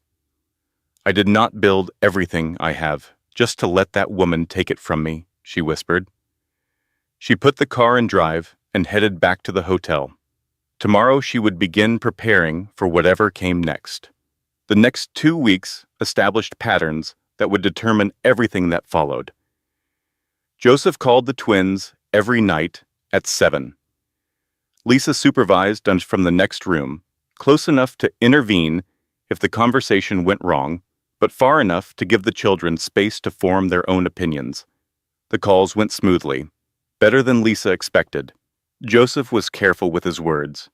I did not build everything I have just to let that woman take it from me, she whispered. She put the car in drive and headed back to the hotel. Tomorrow she would begin preparing for whatever came next. The next 2 weeks established patterns that would determine everything that followed. Joseph called the twins every night at 7. Lisa supervised from the next room, close enough to intervene if the conversation went wrong, but far enough to give the children space to form their own opinions. The calls went smoothly, better than Lisa expected. Joseph was careful with his words,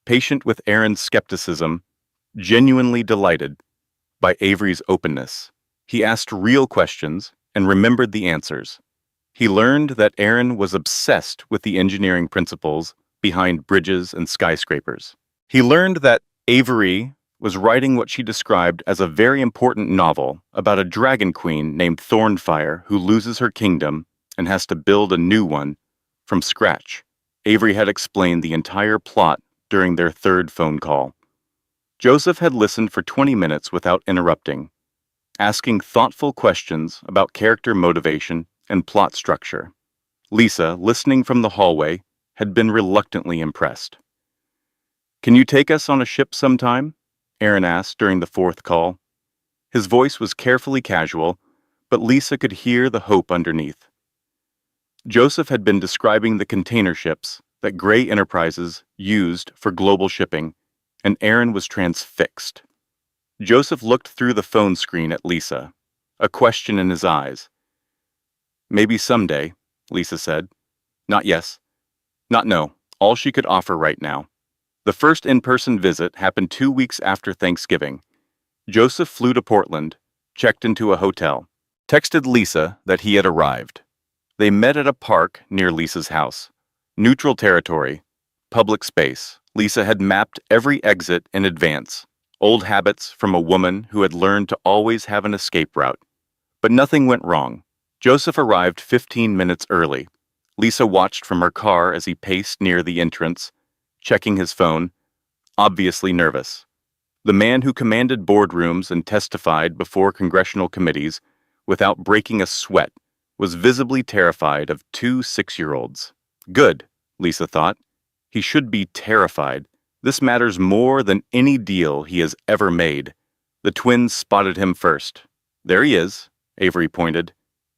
patient with Aaron's skepticism, genuinely delighted by Avery's openness. He asked real questions and remembered the answers. He learned that Aaron was obsessed with the engineering principles behind bridges and skyscrapers. He learned that Avery was writing what she described as a very important novel about a dragon queen named Thornfire who loses her kingdom and has to build a new one from scratch. Avery had explained the entire plot during their third phone call. Joseph had listened for 20 minutes without interrupting, asking thoughtful questions about character motivation and plot structure. Lisa, listening from the hallway, had been reluctantly impressed. "Can you take us on a ship sometime?" Aaron asked during the fourth call. His voice was carefully casual, but Lisa could hear the hope underneath. Joseph had been describing the container ships that Gray Enterprises used for global shipping, and Aaron was transfixed. Joseph looked through the phone screen at Lisa, a question in his eyes. "Maybe someday," Lisa said. "Not yes. Not no. All she could offer right now." The first in-person visit happened 2 weeks after Thanksgiving. Joseph flew to Portland, checked into a hotel, texted Lisa that he had arrived. They met at a park near Lisa's house. Neutral territory, public space. Lisa had mapped every exit in advance, old habits from a woman who had learned to always have an escape route. But nothing went wrong. Joseph arrived 15 minutes early. Lisa watched from her car as he paced near the entrance, checking his phone, obviously nervous. The man who commanded boardrooms and testified before congressional committees without breaking a sweat was visibly terrified of 2 6-year-olds. Good, Lisa thought. He should be terrified. This matters more than any deal he has ever made. The twins spotted him first. "There he is," Avery pointed.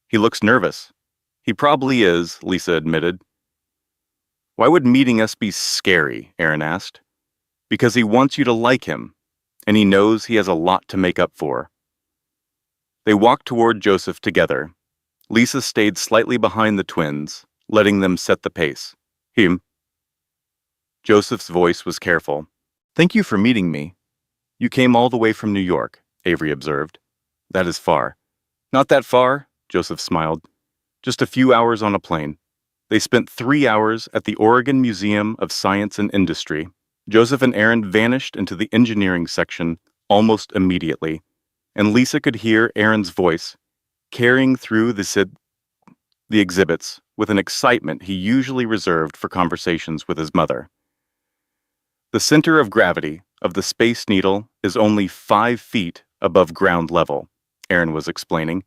"He looks nervous." "He probably is," Lisa admitted. "Why would meeting us be scary?" Aaron asked. "Because he wants you to like him, and he knows he has a lot to make up for." They walked toward Joseph together. Lisa stayed slightly behind the twins, letting them set the pace. "Him." Joseph's voice was careful. "Thank you for meeting me. You came all the way from New York," Avery observed. "That is far." "Not that far," Joseph smiled. "Just a few hours on a plane." They spent 3 hours at the Oregon Museum of Science and Industry. Joseph and Aaron vanished into the engineering section almost immediately, and Lisa could hear Aaron's voice carrying through the exhibits with an excitement he usually reserved for conversations with his mother. The center of gravity of the Space Needle is only 5 feet above ground level, Aaron was explaining.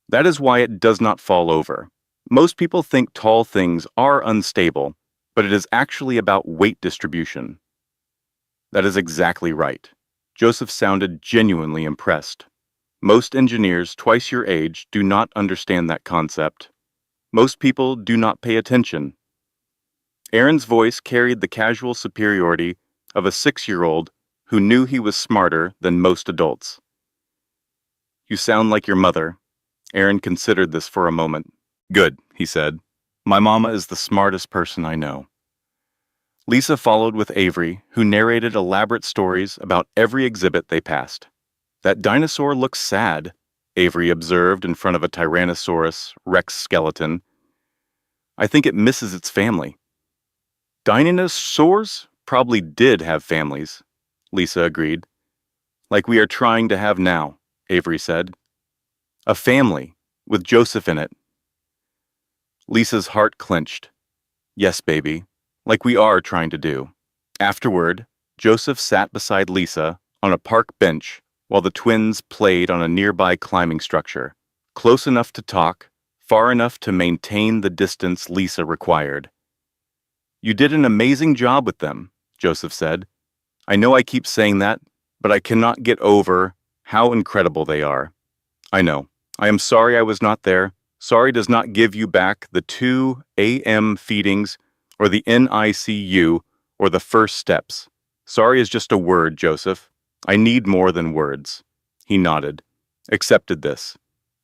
That is why it does not fall over. Most people think tall things are unstable, but it is actually about weight distribution. That is exactly right. Joseph sounded genuinely impressed. Most engineers twice your age do not understand that concept. Most people do not pay attention. Aaron's voice carried the casual superiority of a 6-year-old who knew he was smarter than most adults. "You sound like your mother." Aaron considered this for a moment. "Good," he said. "My mama is the smartest person I know." Lisa followed with Avery, who narrated elaborate stories about every exhibit they passed. "That dinosaur looks sad," Avery observed in front of a Tyrannosaurus Rex skeleton. "I think it misses its family." "Dinosaurs probably did have families," Lisa agreed. "Like we are trying to have now," Avery said. "A family, with Joseph in it." Lisa's heart clenched. "Yes, baby, like we are trying to do." Afterward, Joseph sat beside Lisa on a park bench while the twins played on a nearby climbing structure, close enough to talk, far enough to maintain the distance Lisa required. "You did an amazing job with them," Joseph said. "I know I keep saying that, but I cannot get over how incredible they are." "I know. I am sorry I was not there. Sorry does not give you back the 2 a.m. feedings or the NICU or the first steps. Sorry is just a word, Joseph. I need more than words." He nodded, accepted this,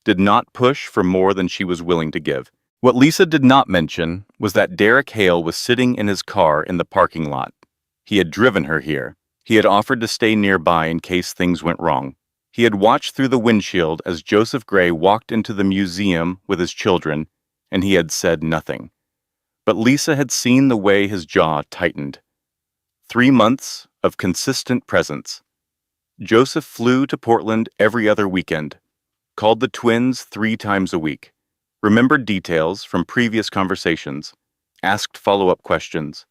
did not push for more than she was willing to give. What Lisa did not mention was that Derek Hale was sitting in his car in the parking lot. He had driven her here. He had offered to stay nearby in case things went wrong. He had watched through the windshield as Joseph Gray walked into the museum with his children, and he had said nothing. But Lisa had seen the way his jaw tightened. 3 months of consistent presence. Joseph flew to Portland every other weekend, called the twins 3 times a week, remembered details from previous conversations, asked follow-up questions,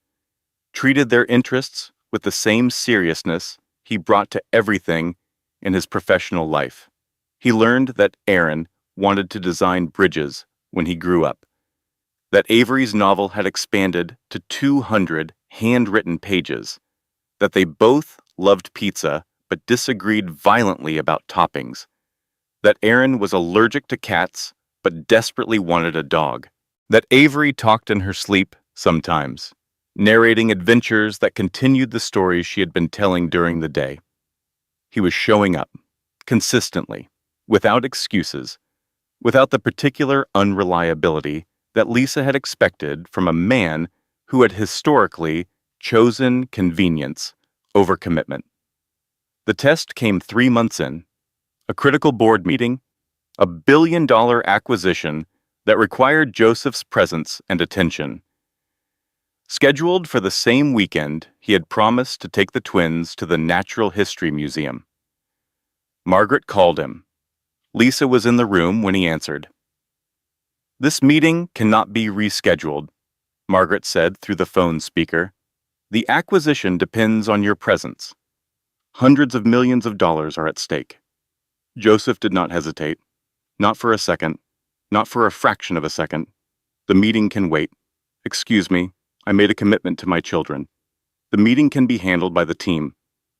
treated their interests with the same seriousness he brought to everything in his professional life. He learned that Aaron wanted to design bridges when he grew up, that Avery's novel had expanded to 200 handwritten pages, that they both loved pizza but disagreed violently about toppings, that Aaron was allergic to cats but desperately wanted a dog, that Avery talked in her sleep sometimes, narrating adventures that continued the stories she had been telling during the day. He was showing up, consistently, without excuses, without the particular unreliability that Lisa had expected from a man who had historically chosen convenience over commitment. The test came 3 months in, a critical board meeting, a billion-dollar acquisition that required Joseph's presence and attention. Scheduled for the same weekend, he had promised to take the twins to the Natural History Museum. Margaret called him. Lisa was in the room when he answered. "This meeting cannot be rescheduled," Margaret said through the phone speaker. "The acquisition depends on your presence. Hundreds of millions of dollars are at stake." Joseph did not hesitate. "Not for a second. Not for a fraction of a second. The meeting can wait. Excuse me, I made a commitment to my children. The meeting can be handled by the team.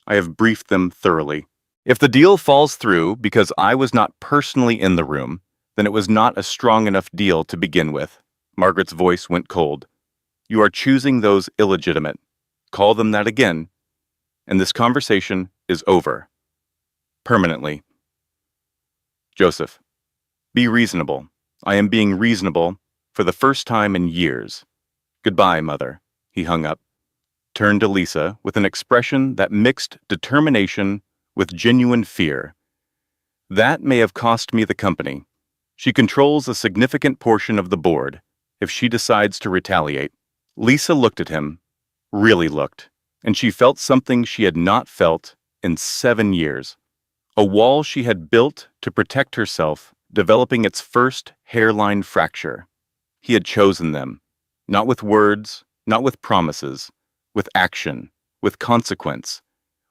I have briefed them thoroughly. If the deal falls through because I was not personally in the room, then it was not a strong enough deal to begin with." Margaret's voice went cold. "You are choosing those illegitimate. Call them that again, and this conversation is over. Permanently." "Joseph, be reasonable. I am being reasonable for the first time in years. Goodbye, Mother." He hung up, turned to Lisa with an expression that mixed determination with genuine fear. "That may have cost me the company. She controls a significant portion of the board if she decides to retaliate." Lisa looked at him, really looked, and she felt something she had not felt in 7 years. A wall she had built to protect herself developing its first hairline fracture. He had chosen them, not with words, not with promises, with action, with consequence,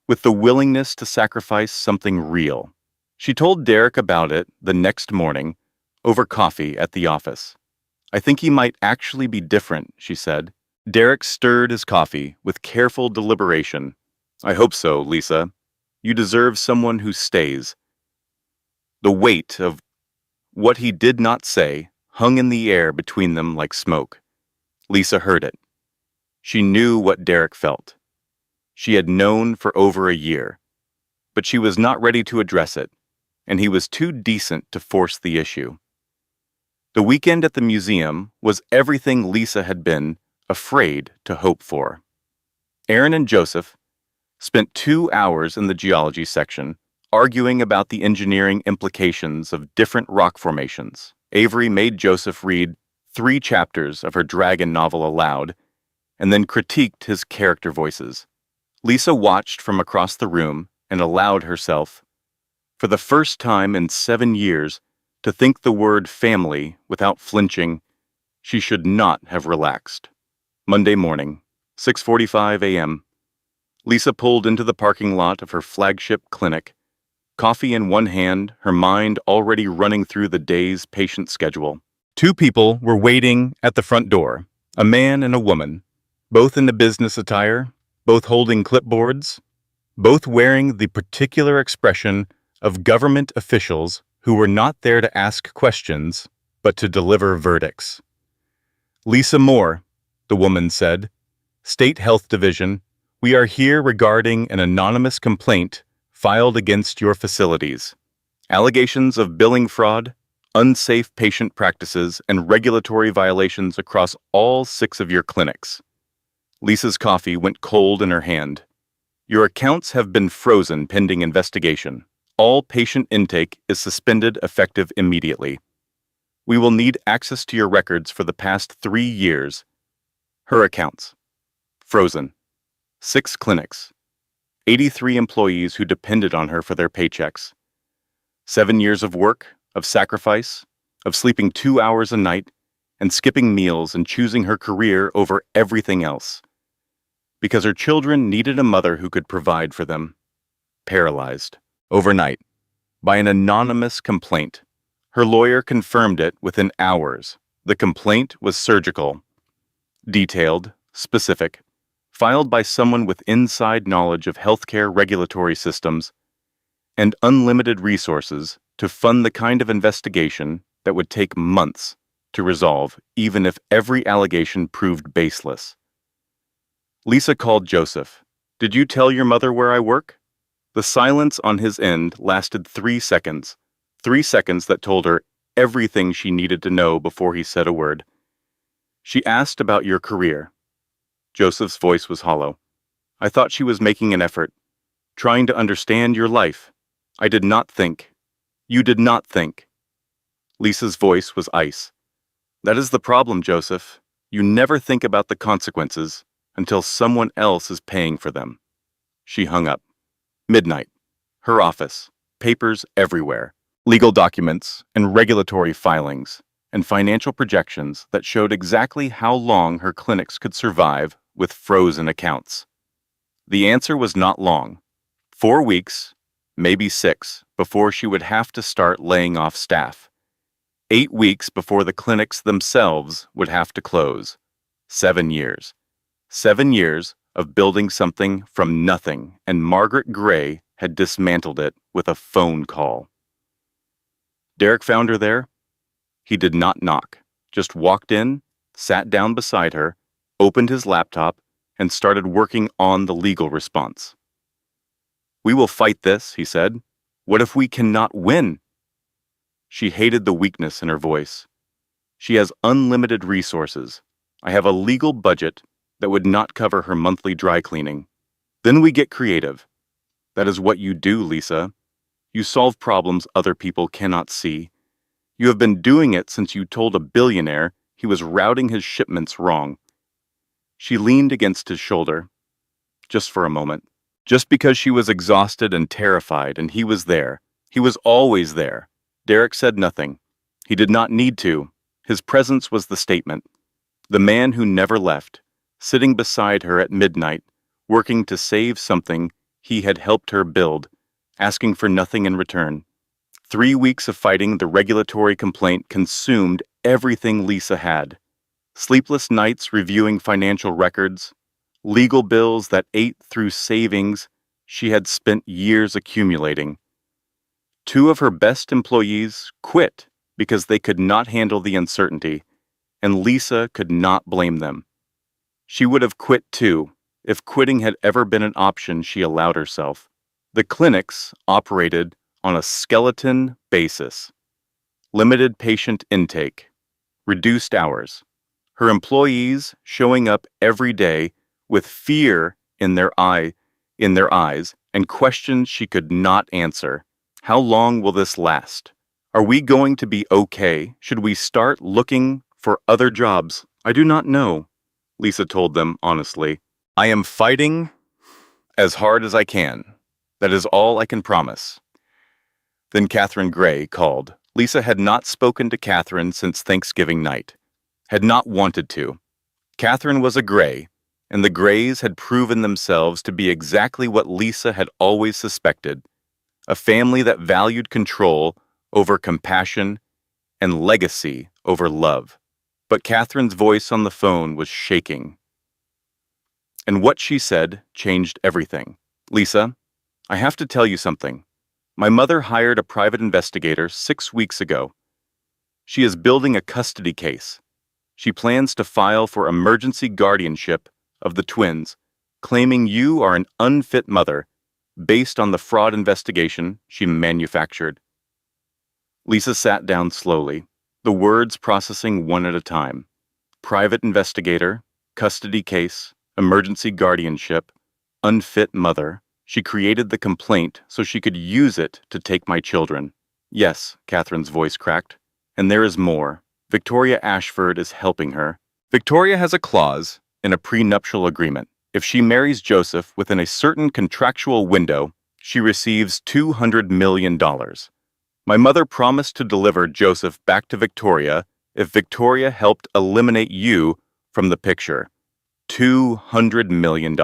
with the willingness to sacrifice something real. She told Derek about it the next morning, over coffee at the office. "I think he might actually be different," she said. Derek stirred his coffee with careful deliberation. "I hope so, Lisa. You deserve someone who stays." The weight of what he did not say hung in the air between them like smoke. Lisa heard it. She knew what Derek felt. she had known for over a year, but she was not ready to address it, and he was too decent to force the issue. The weekend at the museum was everything Lisa had been afraid to hope for. Aaron and Joseph spent 2 hours in the geology section arguing about the engineering implications of different rock formations. Avery made Joseph read 3 chapters of her dragon novel aloud and then critiqued his character voices. Lisa watched from across the room and allowed herself, for the first time in 7 years, to think the word family without flinching. She should not have relaxed. Monday morning, 6:45 a.m. Lisa pulled into the parking lot of her flagship clinic, coffee in one hand, her mind already running through the day's patient schedule. 2 people were waiting at the front door, a man and a woman, both in the business attire, both holding clipboards, both wearing the particular expression of government officials who were not there to ask questions, but to deliver verdicts. Lisa Moore, the woman said, State Health Division, we are here regarding an anonymous complaint filed against your facilities. Allegations of billing fraud, unsafe patient practices, and regulatory violations across all 6 of your clinics. Lisa's coffee went cold in her hand. Your accounts have been frozen pending investigation. All patient intake is suspended effective immediately. We will need access to your records for the past 3 years. Her accounts. Frozen. 6 clinics. 83 employees who depended on her for their paychecks. 7 years of work, of sacrifice, of sleeping 2 hours a night, and skipping meals and choosing her career over everything else. Because her children needed a mother who could provide for them. Paralyzed. Overnight, by an anonymous complaint. Her lawyer confirmed it within hours. The complaint was surgical, detailed, specific, filed by someone with inside knowledge of healthcare regulatory systems and unlimited resources to fund the kind of investigation that would take months to resolve, even if every allegation proved baseless. Lisa called Joseph. Did you tell your mother where I work? The silence on his end lasted 3 seconds. 3 seconds that told her everything she needed to know before he said a word. She asked about your career. Joseph's voice was hollow. I thought she was making an effort, trying to understand your life. I did not think. You did not think. Lisa's voice was ice. That is the problem, Joseph. You never think about the consequences until someone else is paying for them. She hung up. Midnight. Her office. Papers everywhere. Legal documents and regulatory filings and financial projections that showed exactly how long her clinics could survive with frozen accounts. The answer was not long. 4 weeks, maybe 6, before she would have to start laying off staff. 8 weeks before the clinics themselves would have to close. 7 years. 7 years of building something from nothing, and Margaret Gray had dismantled it with a phone call. Derek found her there. He did not knock, just walked in, sat down beside her, opened his laptop, and started working on the legal response. We will fight this, he said. What if we cannot win? She hated the weakness in her voice. She has unlimited resources. I have a legal budget that would not cover her monthly dry cleaning. Then we get creative. That is what you do, Lisa. You solve problems other people cannot see. You have been doing it since you told a billionaire he was routing his shipments wrong. She leaned against his shoulder, just for a moment, just because she was exhausted and terrified, and he was there. He was always there. Derek said nothing. He did not need to. His presence was the statement. The man who never left, sitting beside her at midnight, working to save something he had helped her build, asking for nothing in return. 3 weeks of fighting the regulatory complaint consumed everything Lisa had. Sleepless nights reviewing financial records, legal bills that ate through savings she had spent years accumulating. 2 of her best employees quit because they could not handle the uncertainty, and Lisa could not blame them. She would have quit too If quitting had ever been an option, she allowed herself. The clinics operated on a skeleton basis, limited patient intake, reduced hours. Her employees showing up every day with fear in their eyes and questions she could not answer. How long will this last? Are we going to be okay? Should we start looking for other jobs? I do not know, Lisa told them honestly. I am fighting as hard as I can. That is all I can promise. Then Catherine Gray called. Lisa had not spoken to Catherine since Thanksgiving night. Had not wanted to. Catherine was a Gray, and the Grays had proven themselves to be exactly what Lisa had always suspected, a family that valued control over compassion and legacy over love. But Catherine's voice on the phone was shaking. And what she said changed everything. Lisa, I have to tell you something. My mother hired a private investigator 6 weeks ago. She is building a custody case. She plans to file for emergency guardianship of the twins, claiming you are an unfit mother based on the fraud investigation she manufactured. Lisa sat down slowly, the words processing one at a time. Private investigator, custody case, emergency guardianship, unfit mother. She created the complaint so she could use it to take my children. Yes, Catherine's voice cracked. And there is more. Victoria Ashford is helping her. Victoria has a clause in a prenuptial agreement. If she marries Joseph within a certain contractual window, she receives $200 million. My mother promised to deliver Joseph back to Victoria if Victoria helped eliminate you from the picture. $200 million.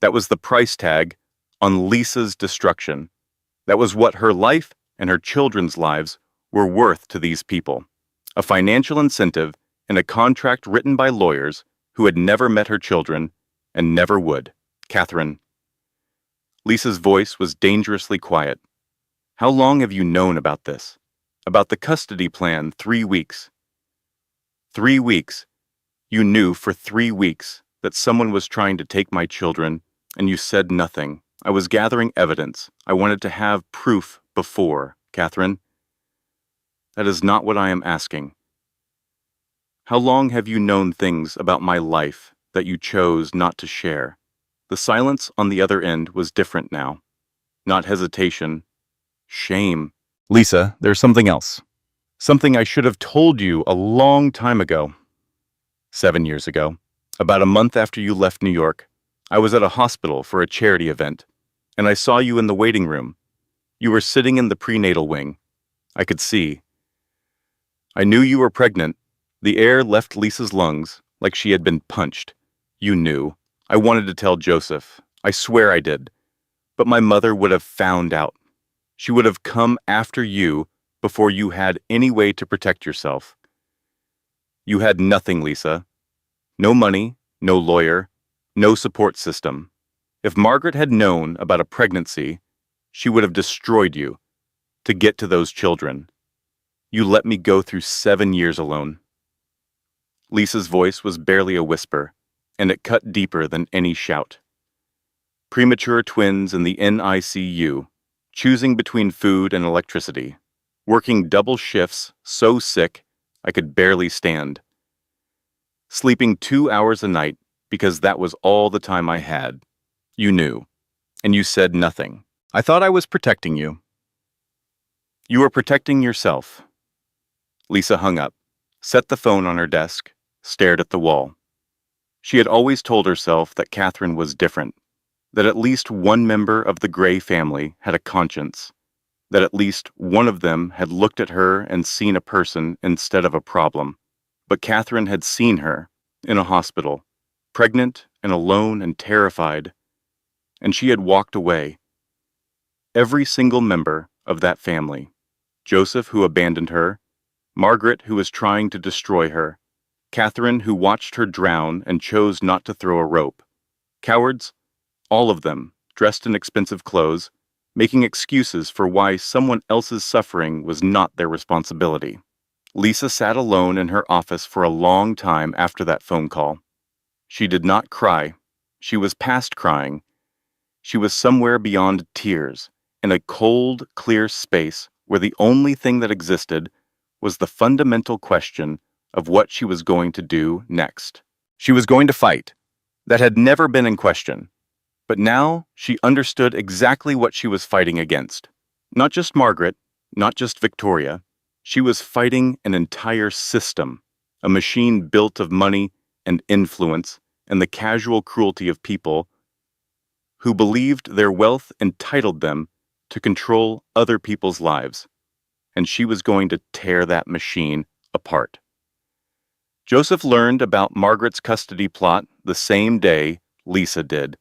That was the price tag on Lisa's destruction. That was what her life and her children's lives were worth to these people. A financial incentive and a contract written by lawyers who had never met her children and never would. Catherine. Lisa's voice was dangerously quiet. How long have you known about this? About the custody plan? 3 weeks. 3 weeks. You knew for 3 weeks that someone was trying to take my children, and you said nothing. I was gathering evidence. I wanted to have proof before, Catherine. That is not what I am asking. How long have you known things about my life that you chose not to share? The silence on the other end was different now. Not hesitation. Shame. Lisa, there's something else. Something I should have told you a long time ago. 7 years ago, about a month after you left New York, I was at a hospital for a charity event, and I saw you in the waiting room. You were sitting in the prenatal wing. I could see. I knew you were pregnant. The air left Lisa's lungs like she had been punched. You knew. I wanted to tell Joseph. I swear I did. But my mother would have found out. She would have come after you before you had any way to protect yourself. You had nothing, Lisa. No money, no lawyer, no support system. If Margaret had known about a pregnancy, she would have destroyed you to get to those children. You let me go through 7 years alone. Lisa's voice was barely a whisper, and it cut deeper than any shout. Premature twins in the NICU, choosing between food and electricity, working double shifts, so sick I could barely stand. Sleeping 2 hours a night because that was all the time I had. You knew, and you said nothing. I thought I was protecting you. You were protecting yourself. Lisa hung up, set the phone on her desk, stared at the wall. She had always told herself that Catherine was different, that at least one member of the Gray family had a conscience, that at least one of them had looked at her and seen a person instead of a problem. But Catherine had seen her in a hospital, pregnant and alone and terrified, and she had walked away. Every single member of that family, Joseph who abandoned her, Margaret who was trying to destroy her, Catherine who watched her drown and chose not to throw a rope. Cowards, all of them, dressed in expensive clothes, making excuses for why someone else's suffering was not their responsibility. Lisa sat alone in her office for a long time after that phone call. She did not cry. She was past crying. She was somewhere beyond tears, in a cold, clear space where the only thing that existed was the fundamental question of what she was going to do next. She was going to fight. That had never been in question. But now she understood exactly what she was fighting against. Not just Margaret, not just Victoria. She was fighting an entire system, a machine built of money and influence and the casual cruelty of people who believed their wealth entitled them to control other people's lives. And she was going to tear that machine apart. Joseph learned about Margaret's custody plot the same day Lisa did.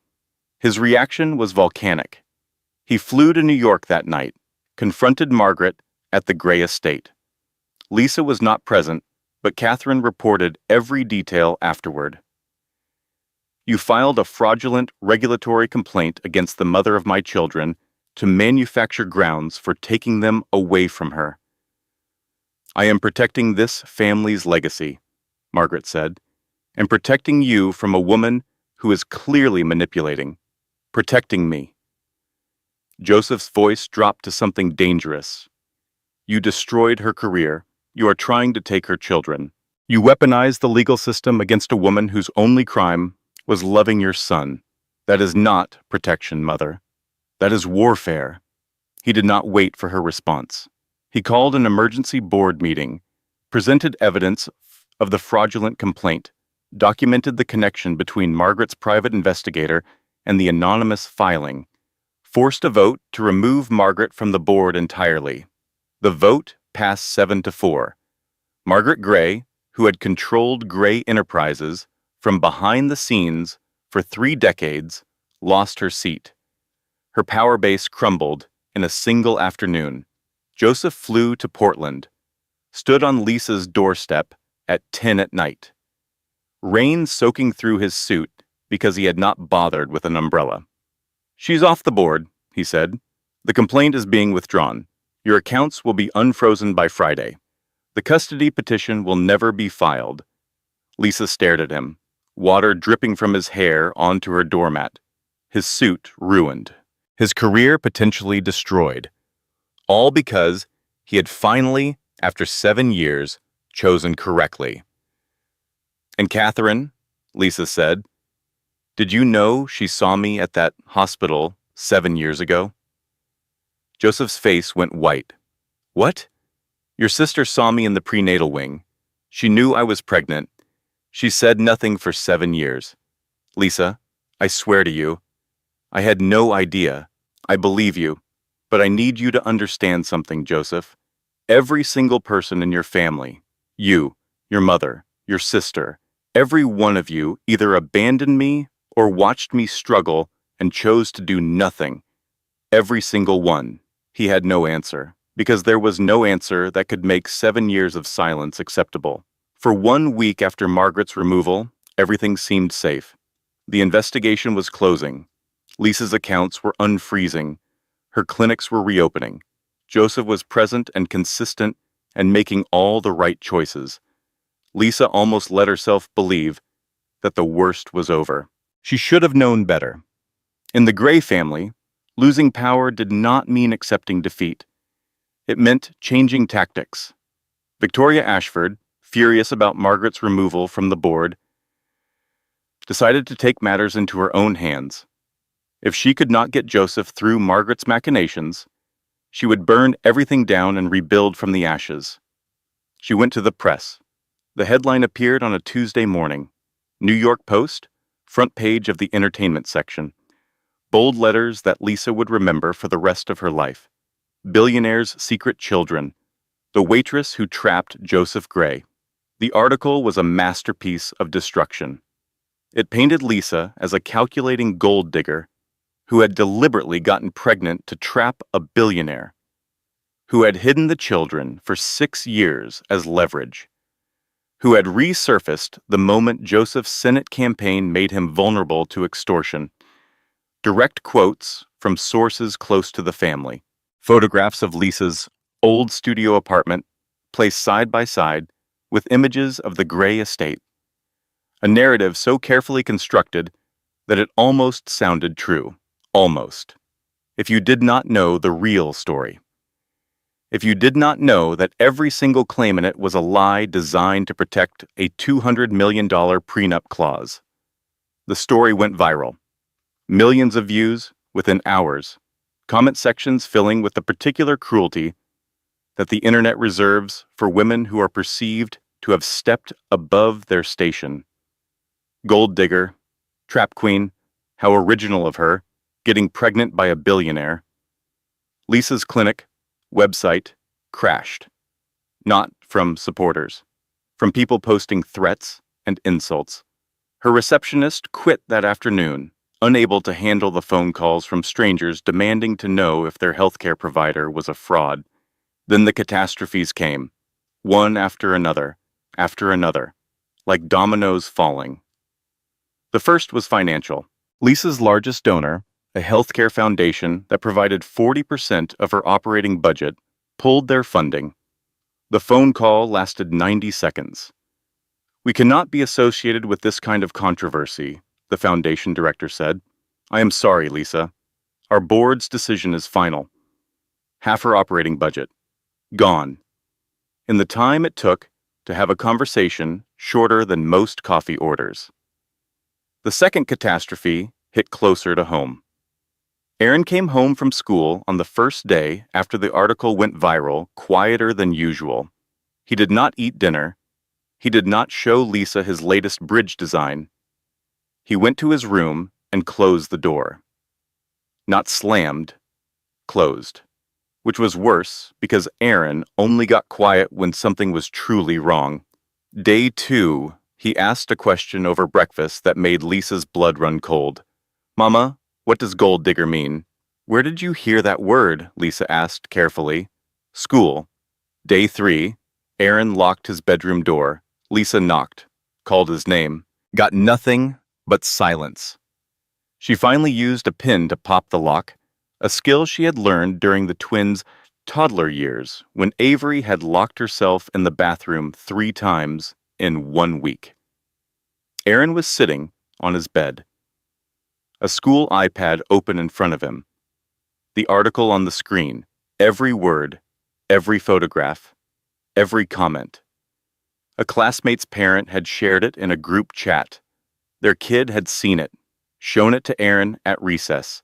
His reaction was volcanic. He flew to New York that night, confronted Margaret at the Gray estate. Lisa was not present, but Catherine reported every detail afterward. "You filed a fraudulent regulatory complaint against the mother of my children to manufacture grounds for taking them away from her." "I am protecting this family's legacy," Margaret said, "and protecting you from a woman who is clearly manipulating. Protecting me." Joseph's voice dropped to something dangerous. "You destroyed her career. You are trying to take her children. You weaponized the legal system against a woman whose only crime was loving your son. That is not protection, Mother. That is warfare." He did not wait for her response. He called an emergency board meeting, presented evidence of the fraudulent complaint, documented the connection between Margaret's private investigator and the anonymous filing, forced a vote to remove Margaret from the board entirely. The vote passed 7-4. Margaret Gray, who had controlled Gray Enterprises from behind the scenes for 3 decades, lost her seat. Her power base crumbled in a single afternoon. Joseph flew to Portland, stood on Lisa's doorstep at 10 at night. Rain soaking through his suit because he had not bothered with an umbrella. "She's off the board," he said. "The complaint is being withdrawn. Your accounts will be unfrozen by Friday. The custody petition will never be filed." Lisa stared at him, water dripping from his hair onto her doormat. His suit ruined. His career potentially destroyed. All because he had finally, after 7 years, chosen correctly. "And Catherine," Lisa said, "did you know she saw me at that hospital 7 years ago?" Joseph's face went white. "What?" "Your sister saw me in the prenatal wing. She knew I was pregnant. She said nothing for 7 years. Lisa, I swear to you, I had no idea. I believe you. But I need you to understand something, Joseph. Every single person in your family, you, your mother, your sister, every one of you either abandoned me or watched me struggle and chose to do nothing. Every single one." He had no answer, because there was no answer that could make 7 years of silence acceptable. For 1 week after Margaret's removal, everything seemed safe. The investigation was closing. Lisa's accounts were unfreezing. Her clinics were reopening. Joseph was present and consistent and making all the right choices. Lisa almost let herself believe that the worst was over. She should have known better. In the Gray family, losing power did not mean accepting defeat. It meant changing tactics. Victoria Ashford, furious about Margaret's removal from the board, decided to take matters into her own hands. If she could not get Joseph through Margaret's machinations, she would burn everything down and rebuild from the ashes. She went to the press. The headline appeared on a Tuesday morning. New York Post, front page of the entertainment section. Bold letters that Lisa would remember for the rest of her life. "Billionaire's secret children. The waitress who trapped Joseph Gray." The article was a masterpiece of destruction. It painted Lisa as a calculating gold digger who had deliberately gotten pregnant to trap a billionaire, who had hidden the children for 6 years as leverage, who had resurfaced the moment Joseph's Senate campaign made him vulnerable to extortion. Direct quotes from sources close to the family. Photographs of Lisa's old studio apartment placed side by side with images of the Gray estate. A narrative so carefully constructed that it almost sounded true. Almost. If you did not know the real story. If you did not know that every single claim in it was a lie designed to protect a $200 million prenup clause. The story went viral. Millions of views within hours. Comment sections filling with the particular cruelty that the internet reserves for women who are perceived to have stepped above their station. Gold digger, trap queen, how original of her, getting pregnant by a billionaire. Lisa's clinic, website, crashed. Not from supporters, from people posting threats and insults. Her receptionist quit that afternoon, unable to handle the phone calls from strangers demanding to know if their healthcare provider was a fraud. Then the catastrophes came, one after another, like dominoes falling. The first was financial. Lisa's largest donor, a healthcare foundation that provided 40% of her operating budget, pulled their funding. The phone call lasted 90 seconds. "We cannot be associated with this kind of controversy," the foundation director said. "I am sorry, Lisa. Our board's decision is final." Half her operating budget. Gone. In the time it took to have a conversation shorter than most coffee orders. The second catastrophe hit closer to home. Aaron came home from school on the first day after the article went viral, quieter than usual. He did not eat dinner. He did not show Lisa his latest bridge design. He went to his room and closed the door. Not slammed, closed. Which was worse because Aaron only got quiet when something was truly wrong. Day 2, he asked a question over breakfast that made Lisa's blood run cold. "Mama, what does gold digger mean?" "Where did you hear that word?" Lisa asked carefully. "School." Day 3, Aaron locked his bedroom door. Lisa knocked, called his name, got nothing but silence. She finally used a pin to pop the lock, a skill she had learned during the twins' toddler years when Avery had locked herself in the bathroom 3 times in 1 week. Aaron was sitting on his bed. A school iPad open in front of him. The article on the screen, every word, every photograph, every comment. A classmate's parent had shared it in a group chat. Their kid had seen it, shown it to Aaron at recess.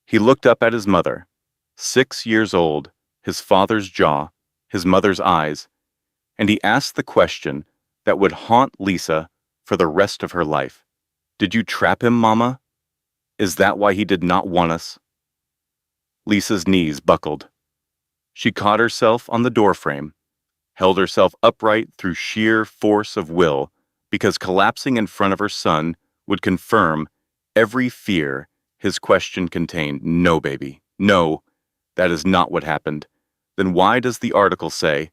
He looked up at his mother, 6 years old, his father's jaw, his mother's eyes, and he asked the question that would haunt Lisa for the rest of her life. "Did you trap him, Mama? Is that why he did not want us?" Lisa's knees buckled. She caught herself on the doorframe, held herself upright through sheer force of will, because collapsing in front of her son would confirm every fear his question contained. "No, baby. No, that is not what happened." "Then why does the article say?"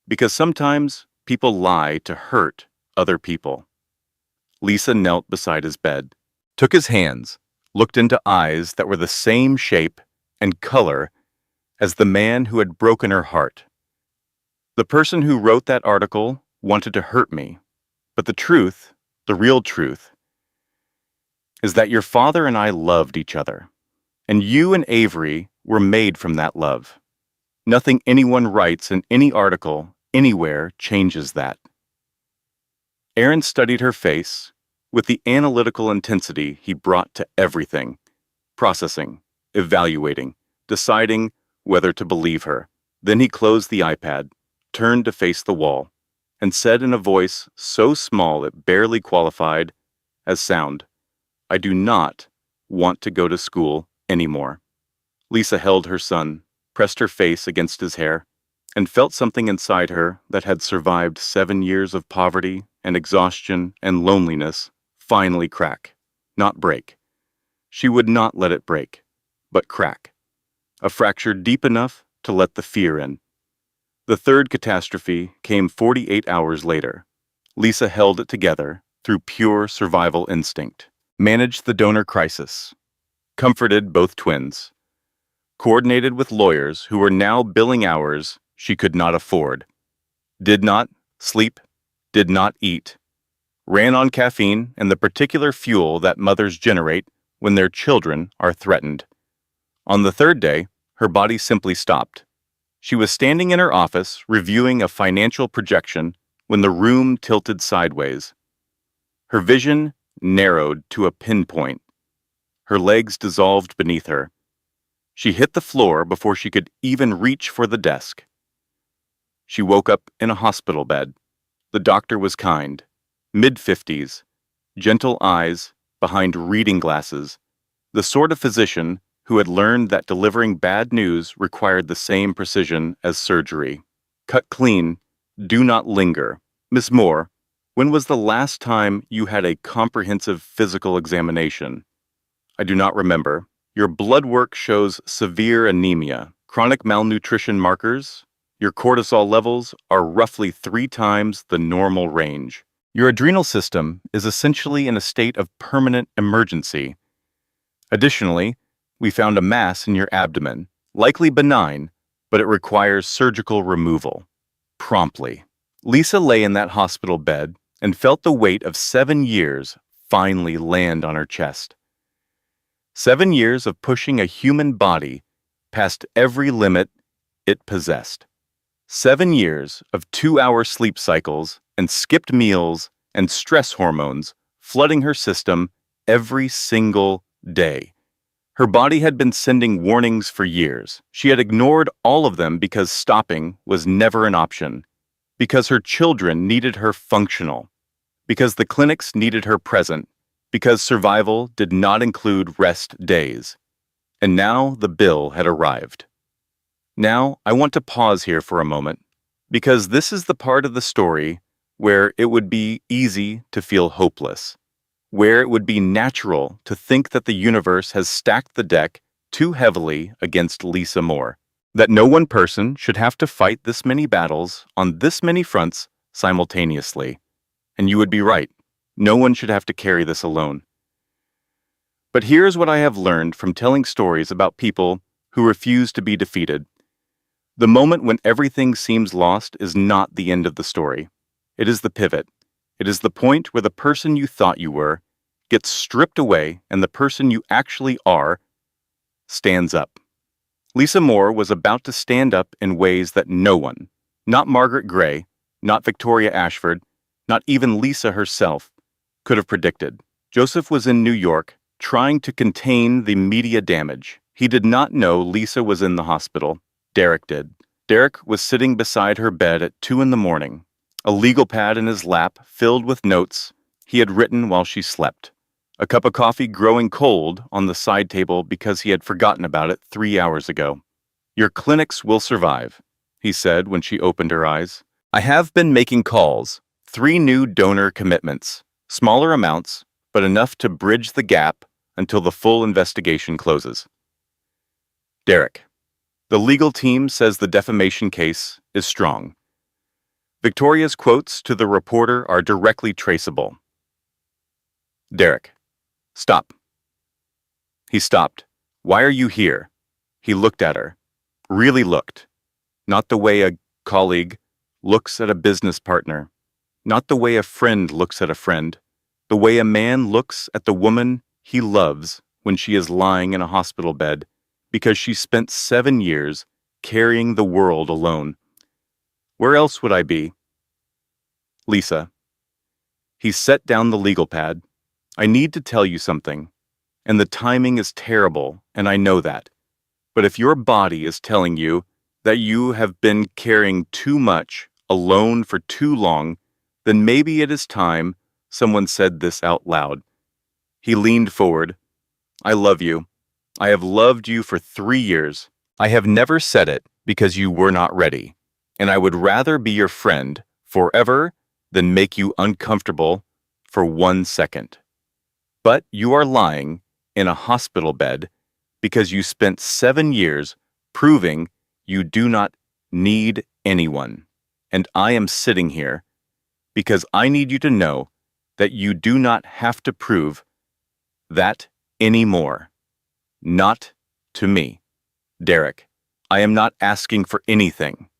"Because sometimes people lie to hurt other people." Lisa knelt beside his bed, took his hands, looked into eyes that were the same shape and color as the man who had broken her heart. "The person who wrote that article wanted to hurt me, but the truth, the real truth, is that your father and I loved each other, and you and Avery were made from that love. Nothing anyone writes in any article, anywhere, changes that." Aaron studied her face with the analytical intensity he brought to everything, processing, evaluating, deciding whether to believe her. Then he closed the iPad, turned to face the wall, and said in a voice so small it barely qualified as sound, "I do not want to go to school anymore." Lisa held her son, pressed her face against his hair, and felt something inside her that had survived 7 years of poverty and exhaustion and loneliness finally crack, not break. She would not let it break, but crack. A fracture deep enough to let the fear in. The third catastrophe came 48 hours later. Lisa held it together through pure survival instinct, managed the donor crisis, comforted both twins, coordinated with lawyers who were now billing hours she could not afford, did not sleep, did not eat, ran on caffeine and the particular fuel that mothers generate when their children are threatened. On the third day, her body simply stopped. She was standing in her office reviewing a financial projection when the room tilted sideways. Her vision narrowed to a pinpoint. Her legs dissolved beneath her. She hit the floor before she could even reach for the desk. She woke up in a hospital bed. The doctor was kind, mid-50s, gentle eyes behind reading glasses, the sort of physician who had learned that delivering bad news required the same precision as surgery. Cut clean, do not linger. Miss Moore, when was the last time you had a comprehensive physical examination? I do not remember. Your blood work shows severe anemia, chronic malnutrition markers. Your cortisol levels are roughly 3 times the normal range. Your adrenal system is essentially in a state of permanent emergency. Additionally, we found a mass in your abdomen, likely benign, but it requires surgical removal. Promptly. Lisa lay in that hospital bed and felt the weight of 7 years finally land on her chest. 7 years of pushing a human body past every limit it possessed. 7 years of 2-hour sleep cycles and skipped meals and stress hormones flooding her system every single day. Her body had been sending warnings for years. She had ignored all of them because stopping was never an option, because her children needed her functional, because the clinics needed her present, because survival did not include rest days. And now the bill had arrived. Now, I want to pause here for a moment, because this is the part of the story where it would be easy to feel hopeless, where it would be natural to think that the universe has stacked the deck too heavily against Lisa Moore, that no one person should have to fight this many battles on this many fronts simultaneously. And you would be right. No one should have to carry this alone. But here's what I have learned from telling stories about people who refuse to be defeated. The moment when everything seems lost is not the end of the story. It is the pivot. It is the point where the person you thought you were gets stripped away and the person you actually are stands up. Lisa Moore was about to stand up in ways that no one, not Margaret Gray, not Victoria Ashford, not even Lisa herself, could have predicted. Joseph was in New York, trying to contain the media damage. He did not know Lisa was in the hospital. Derek did. Derek was sitting beside her bed at 2 in the morning, a legal pad in his lap filled with notes he had written while she slept, a cup of coffee growing cold on the side table because he had forgotten about it 3 hours ago. "Your clinics will survive," he said when she opened her eyes. "I have been making calls, 3 new donor commitments, smaller amounts, but enough to bridge the gap until the full investigation closes." Derek. The legal team says the defamation case is strong. Victoria's quotes to the reporter are directly traceable. Derek. Stop. He stopped. "Why are you here?" He looked at her. Really looked. Not the way a colleague looks at a business partner. Not the way a friend looks at a friend. The way a man looks at the woman he loves when she is lying in a hospital bed because she spent 7 years carrying the world alone. Where else would I be? Lisa. He set down the legal pad. "I need to tell you something, and the timing is terrible, and I know that. But if your body is telling you that you have been carrying too much alone for too long, then maybe it is time someone said this out loud." He leaned forward. "I love you. I have loved you for 3 years. I have never said it because you were not ready, and I would rather be your friend forever than make you uncomfortable for 1 second. But you are lying in a hospital bed because you spent 7 years proving you do not need anyone. And I am sitting here because I need you to know that you do not have to prove that anymore. Not to me. Derek, I am not asking for anything.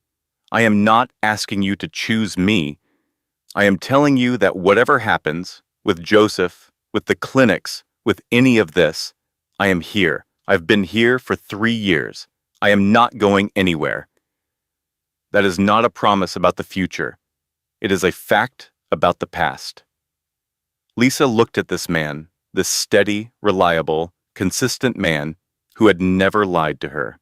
I am not asking you to choose me. I am telling you that whatever happens, with Joseph, with the clinics, with any of this, I am here. I've been here for 3 years. I am not going anywhere. That is not a promise about the future. It is a fact about the past. Lisa looked at this man, this steady, reliable, consistent man who had never lied to her,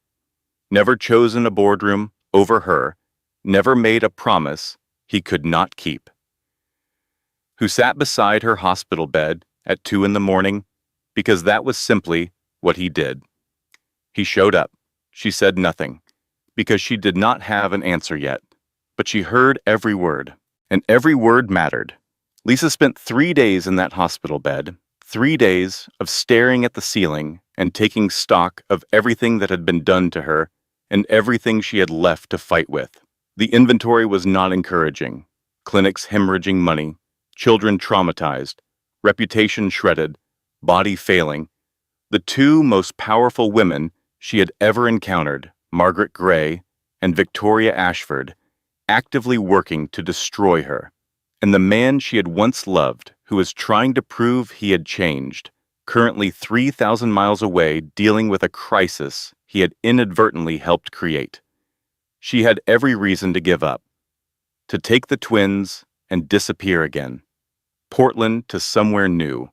never chosen a boardroom over her, never made a promise he could not keep, who sat beside her hospital bed at 2 in the morning because that was simply what he did. He showed up. She said nothing, because she did not have an answer yet, but she heard every word, and every word mattered. Lisa spent 3 days in that hospital bed, 3 days of staring at the ceiling and taking stock of everything that had been done to her and everything she had left to fight with. The inventory was not encouraging. Clinics hemorrhaging money, children traumatized, reputation shredded, body failing. The two most powerful women she had ever encountered, Margaret Gray and Victoria Ashford, actively working to destroy her. And the man she had once loved, who was trying to prove he had changed, currently 3,000 miles away dealing with a crisis he had inadvertently helped create. She had every reason to give up, to take the twins and disappear again. Portland to somewhere new.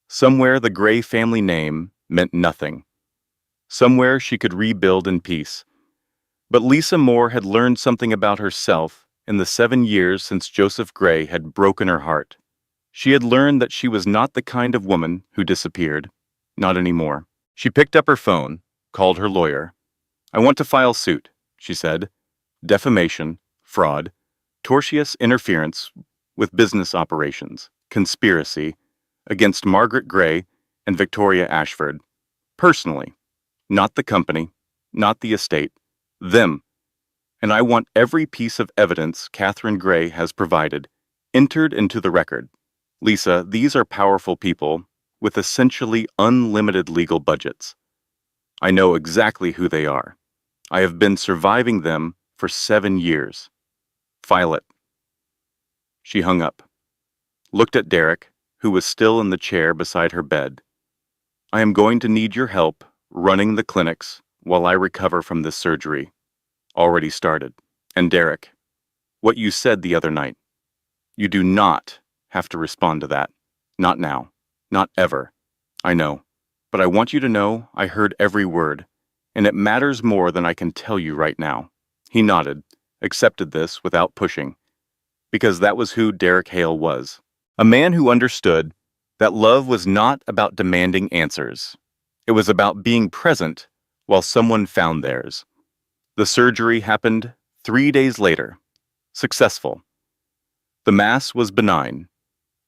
Somewhere the Gray family name meant nothing. Somewhere she could rebuild in peace. But Lisa Moore had learned something about herself in the 7 years since Joseph Gray had broken her heart. She had learned that she was not the kind of woman who disappeared. Not anymore. She picked up her phone, called her lawyer. "I want to file suit," she said. "Defamation, fraud, tortious interference with business operations, conspiracy, against Margaret Gray and Victoria Ashford. Personally. Not the company, not the estate. Them. And I want every piece of evidence Catherine Gray has provided entered into the record. Lisa, these are powerful people with essentially unlimited legal budgets. I know exactly who they are. I have been surviving them for 7 years. File it." She hung up, looked at Derek, who was still in the chair beside her bed. "I am going to need your help running the clinics while I recover from this surgery. Already started. And Derek, what you said the other night. You do not have to respond to that. Not now. Not ever. I know. But I want you to know I heard every word, and it matters more than I can tell you right now." He nodded, accepted this without pushing, because that was who Derek Hale was. A man who understood that love was not about demanding answers. It was about being present while someone found theirs. The surgery happened 3 days later. Successful. The mass was benign,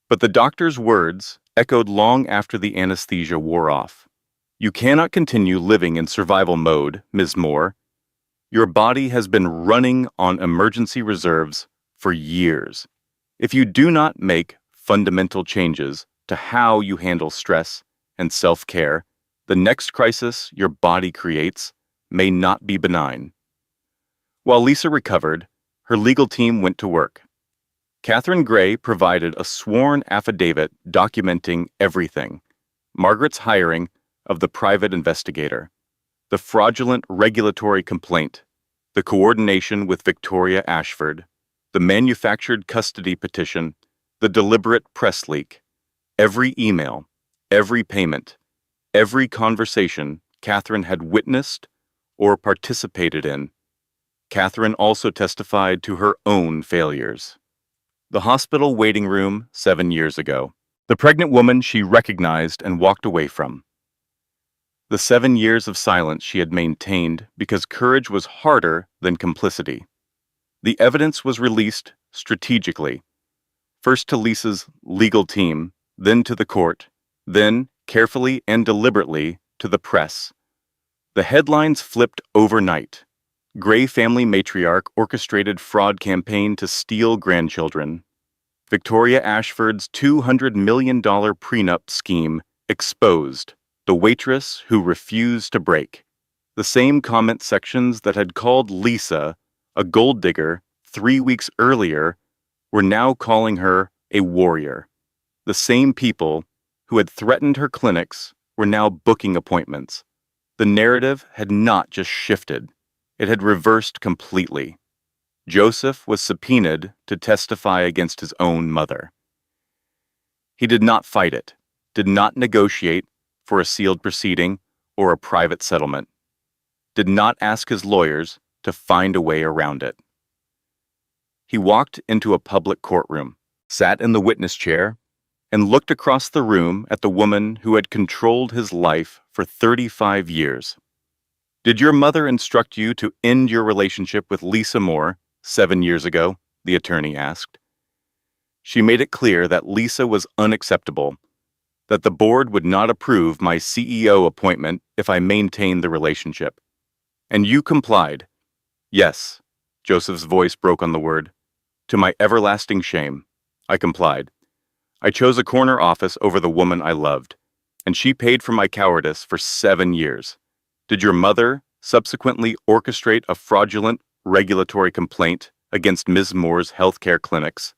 but the doctor's words echoed long after the anesthesia wore off. "You cannot continue living in survival mode, Ms. Moore. Your body has been running on emergency reserves for years. If you do not make fundamental changes to how you handle stress and self-care, the next crisis your body creates may not be benign." While Lisa recovered, her legal team went to work. Catherine Gray provided a sworn affidavit documenting everything: Margaret's hiring of the private investigator, the fraudulent regulatory complaint, the coordination with Victoria Ashford, the manufactured custody petition, the deliberate press leak, every email, every payment, every conversation Catherine had witnessed or participated in. Catherine also testified to her own failures. The hospital waiting room 7 years ago. The pregnant woman she recognized and walked away from. The 7 years of silence she had maintained because courage was harder than complicity. The evidence was released strategically, first to Lisa's legal team, then to the court, then, carefully and deliberately, to the press. The headlines flipped overnight. Gray family matriarch orchestrated fraud campaign to steal grandchildren. Victoria Ashford's $200 million prenup scheme exposed. The waitress who refused to break. The same comment sections that had called Lisa a gold digger 3 weeks earlier were now calling her a warrior. The same people who had threatened her clinics were now booking appointments. The narrative had not just shifted, it had reversed completely. Joseph was subpoenaed to testify against his own mother. He did not fight it, did not negotiate for a sealed proceeding or a private settlement, did not ask his lawyers to find a way around it. He walked into a public courtroom, sat in the witness chair, and looked across the room at the woman who had controlled his life for 35 years. "Did your mother instruct you to end your relationship with Lisa Moore 7 years ago?" the attorney asked. "She made it clear that Lisa was unacceptable, that the board would not approve my CEO appointment if I maintained the relationship. And you complied." "Yes," Joseph's voice broke on the word. "To my everlasting shame, I complied. I chose a corner office over the woman I loved, and she paid for my cowardice for 7 years. Did your mother subsequently orchestrate a fraudulent regulatory complaint against Ms. Moore's healthcare clinics?"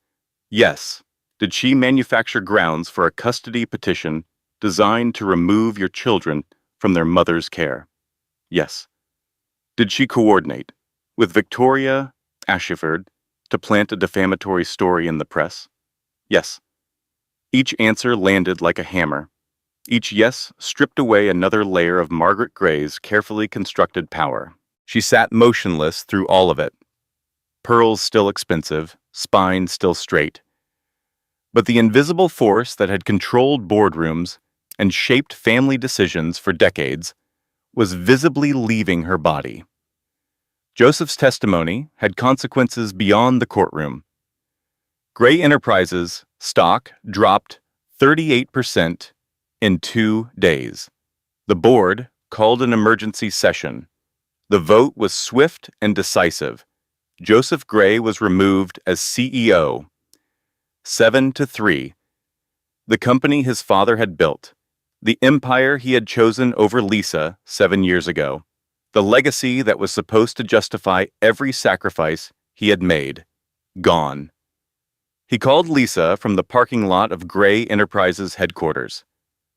"Yes." "Did she manufacture grounds for a custody petition designed to remove your children from their mother's care?" "Yes." "Did she coordinate with Victoria Ashford to plant a defamatory story in the press?" "Yes." Each answer landed like a hammer. Each yes stripped away another layer of Margaret Gray's carefully constructed power. She sat motionless through all of it. Pearls still expensive, spine still straight. But the invisible force that had controlled boardrooms and shaped family decisions for decades was visibly leaving her body. Joseph's testimony had consequences beyond the courtroom. Gray Enterprises stock dropped 38% in 2 days. The board called an emergency session. The vote was swift and decisive. Joseph Gray was removed as CEO. 7-3. The company his father had built, the empire he had chosen over Lisa 7 years ago, the legacy that was supposed to justify every sacrifice he had made, gone. He called Lisa from the parking lot of Gray Enterprises headquarters,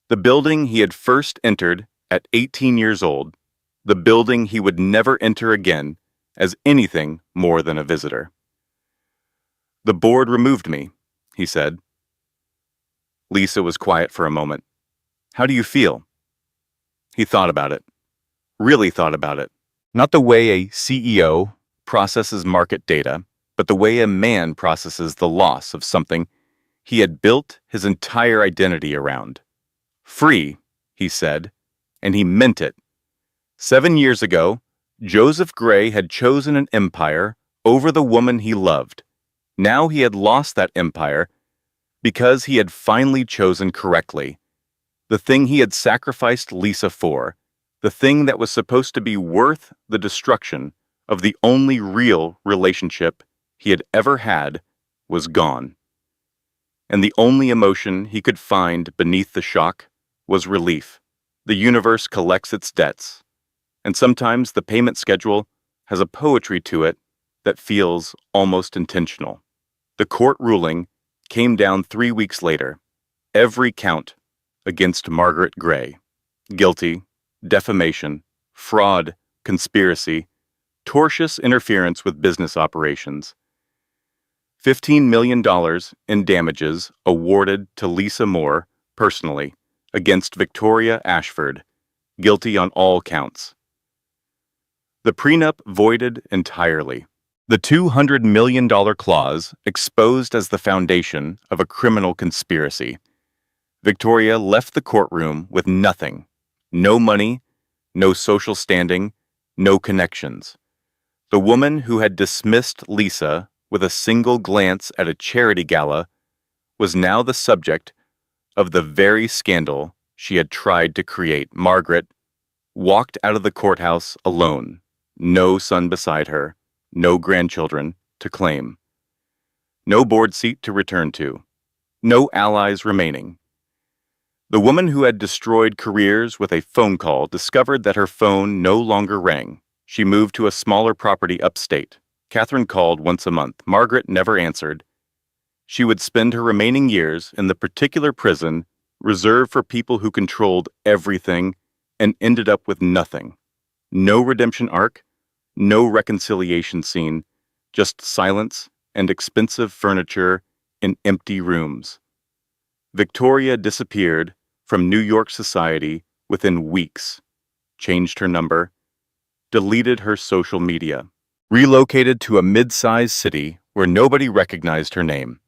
the building he had first entered at 18 years old, the building he would never enter again as anything more than a visitor. "The board removed me," he said. Lisa was quiet for a moment. "How do you feel?" He thought about it. Really thought about it. Not the way a CEO processes market data, but the way a man processes the loss of something he had built his entire identity around. "Free," he said, and he meant it. 7 years ago, Joseph Gray had chosen an empire over the woman he loved. Now he had lost that empire because he had finally chosen correctly. The thing he had sacrificed Lisa for, the thing that was supposed to be worth the destruction of the only real relationship he had ever had, was gone. And the only emotion he could find beneath the shock was relief. The universe collects its debts, and sometimes the payment schedule has a poetry to it that feels almost intentional. The court ruling came down 3 weeks later. Every count against Margaret Gray. Guilty, defamation, fraud, conspiracy, tortious interference with business operations. $15 million in damages awarded to Lisa Moore, personally, against Victoria Ashford, guilty on all counts. The prenup voided entirely. The $200 million clause exposed as the foundation of a criminal conspiracy. Victoria left the courtroom with nothing. No money, no social standing, no connections. The woman who had dismissed Lisa with a single glance at a charity gala was now the subject of the very scandal she had tried to create. Margaret walked out of the courthouse alone, no son beside her, no grandchildren to claim, no board seat to return to, no allies remaining. The woman who had destroyed careers with a phone call discovered that her phone no longer rang. She moved to a smaller property upstate. Catherine called once a month. Margaret never answered. She would spend her remaining years in the particular prison reserved for people who controlled everything and ended up with nothing. No redemption arc, no reconciliation scene, just silence and expensive furniture in empty rooms. Victoria disappeared from New York society within weeks, changed her number, deleted her social media, relocated to a mid-sized city where nobody recognized her name.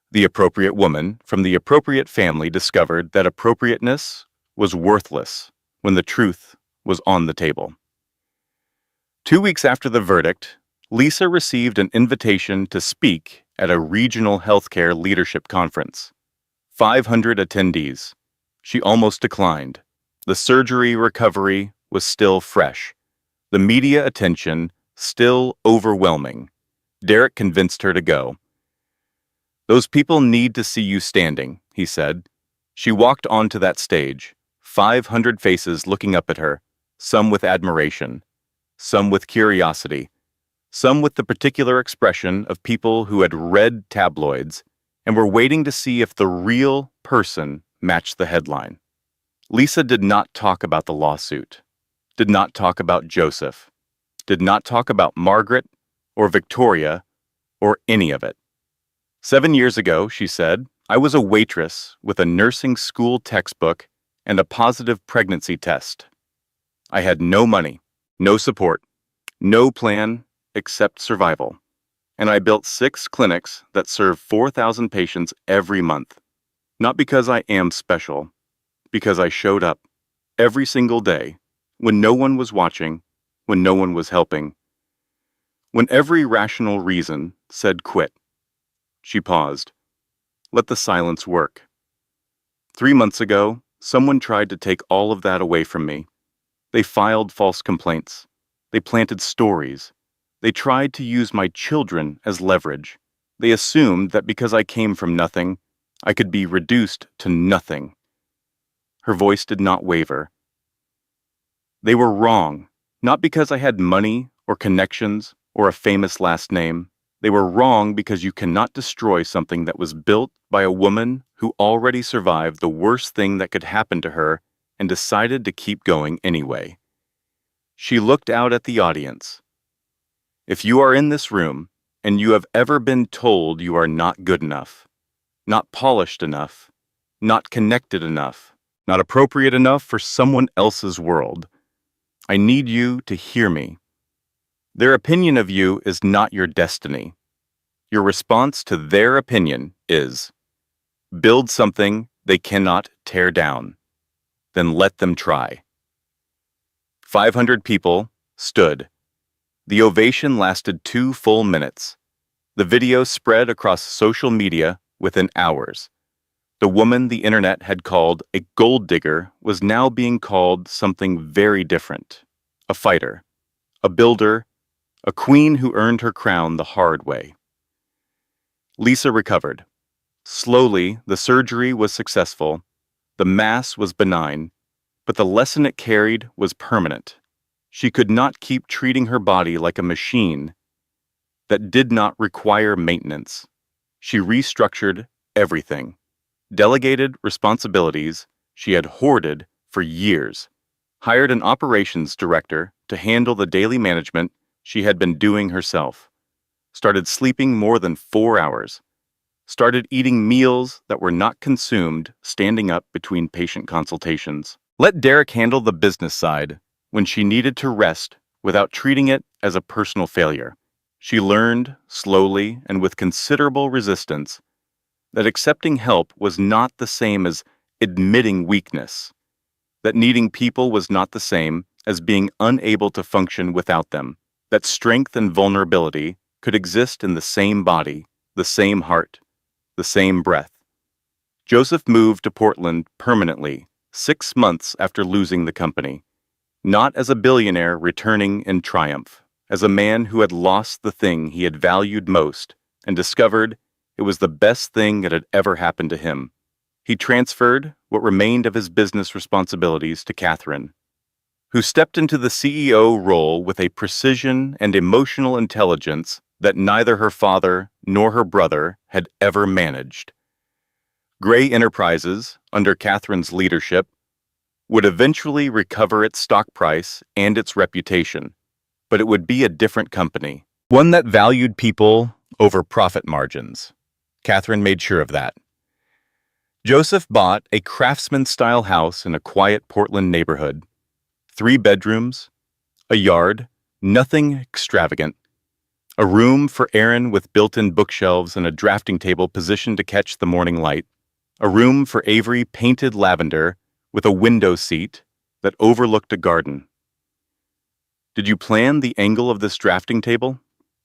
The appropriate woman from the appropriate family discovered that appropriateness was worthless when the truth was on the table. 2 weeks after the verdict, Lisa received an invitation to speak at a regional healthcare leadership conference. 500 attendees. She almost declined. The surgery recovery was still fresh. The media attention still overwhelming. Derek convinced her to go. "Those people need to see you standing," he said. She walked onto that stage, 500 faces looking up at her, some with admiration, some with curiosity, some with the particular expression of people who had read tabloids and were waiting to see if the real person matched the headline. Lisa did not talk about the lawsuit, did not talk about Joseph, did not talk about Margaret or Victoria or any of it. 7 years ago, she said, I was a waitress with a nursing school textbook and a positive pregnancy test. I had no money, no support, no plan except survival. And I built 6 clinics that serve 4,000 patients every month. Not because I am special, because I showed up every single day when no one was watching, when no one was helping, when every rational reason said quit. She paused. Let the silence work. 3 months ago, someone tried to take all of that away from me. They filed false complaints. They planted stories. They tried to use my children as leverage. They assumed that because I came from nothing, I could be reduced to nothing. Her voice did not waver. They were wrong, not because I had money or connections or a famous last name. They were wrong because you cannot destroy something that was built by a woman who already survived the worst thing that could happen to her and decided to keep going anyway. She looked out at the audience. If you are in this room and you have ever been told you are not good enough, not polished enough, not connected enough, not appropriate enough for someone else's world, I need you to hear me. Their opinion of you is not your destiny. Your response to their opinion is, build something they cannot tear down. Then let them try. 500 people stood. The ovation lasted 2 full minutes. The video spread across social media within hours. The woman the internet had called a gold digger was now being called something very different. A fighter, a builder, a queen who earned her crown the hard way. Lisa recovered. Slowly, the surgery was successful. The mass was benign, but the lesson it carried was permanent. She could not keep treating her body like a machine that did not require maintenance. She restructured everything, delegated responsibilities she had hoarded for years, hired an operations director to handle the daily management she had been doing herself, started sleeping more than 4 hours, started eating meals that were not consumed standing up between patient consultations. Let Derek handle the business side when she needed to rest without treating it as a personal failure. She learned, slowly and with considerable resistance, that accepting help was not the same as admitting weakness, that needing people was not the same as being unable to function without them, that strength and vulnerability could exist in the same body, the same heart, the same breath. Joseph moved to Portland permanently 6 months after losing the company, not as a billionaire returning in triumph, as a man who had lost the thing he had valued most and discovered it was the best thing that had ever happened to him. He transferred what remained of his business responsibilities to Catherine, who stepped into the CEO role with a precision and emotional intelligence that neither her father nor her brother had ever managed. Gray Enterprises, under Catherine's leadership, would eventually recover its stock price and its reputation, but it would be a different company, one that valued people over profit margins. Catherine made sure of that. Joseph bought a craftsman-style house in a quiet Portland neighborhood. 3 bedrooms, a yard, nothing extravagant. A room for Aaron with built-in bookshelves and a drafting table positioned to catch the morning light. A room for Avery painted lavender with a window seat that overlooked a garden. "Did you plan the angle of this drafting table?"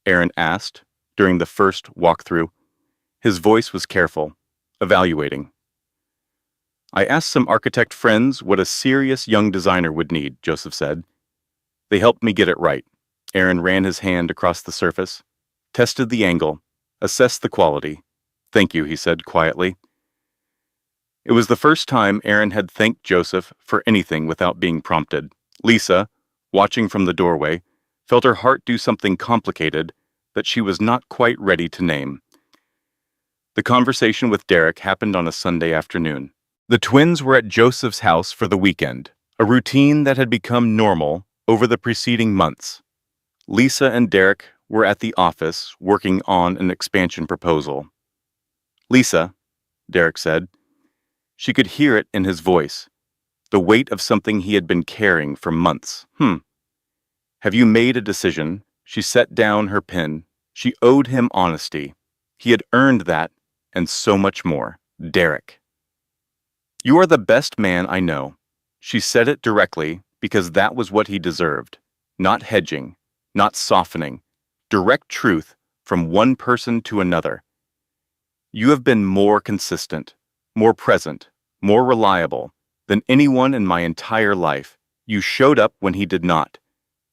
Aaron asked during the first walkthrough. His voice was careful, evaluating. "I asked some architect friends what a serious young designer would need," Joseph said. "They helped me get it right." Aaron ran his hand across the surface, tested the angle, assessed the quality. "Thank you," he said quietly. It was the first time Aaron had thanked Joseph for anything without being prompted. Lisa, watching from the doorway, felt her heart do something complicated that she was not quite ready to name. The conversation with Derek happened on a Sunday afternoon. The twins were at Joseph's house for the weekend, a routine that had become normal over the preceding months. Lisa and Derek were at the office working on an expansion proposal. "Lisa," Derek said. She could hear it in his voice, the weight of something he had been carrying for months. "Have you made a decision?" She set down her pen. She owed him honesty. He had earned that, and so much more. Derek. "You are the best man I know." She said it directly because that was what he deserved. Not hedging, not softening. Direct truth from one person to another. "You have been more consistent, more present, more reliable than anyone in my entire life. You showed up when he did not.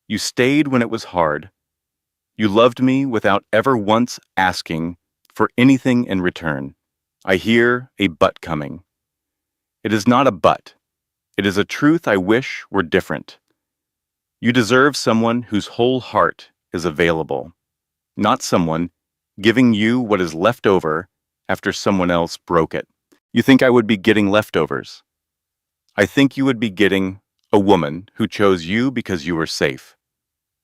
You stayed when it was hard. You loved me without ever once asking for anything in return. I hear a but coming. It is not a but. It is a truth I wish were different. You deserve someone whose whole heart is available, not someone giving you what is left over after someone else broke it. You think I would be getting leftovers? I think you would be getting a woman who chose you because you were safe.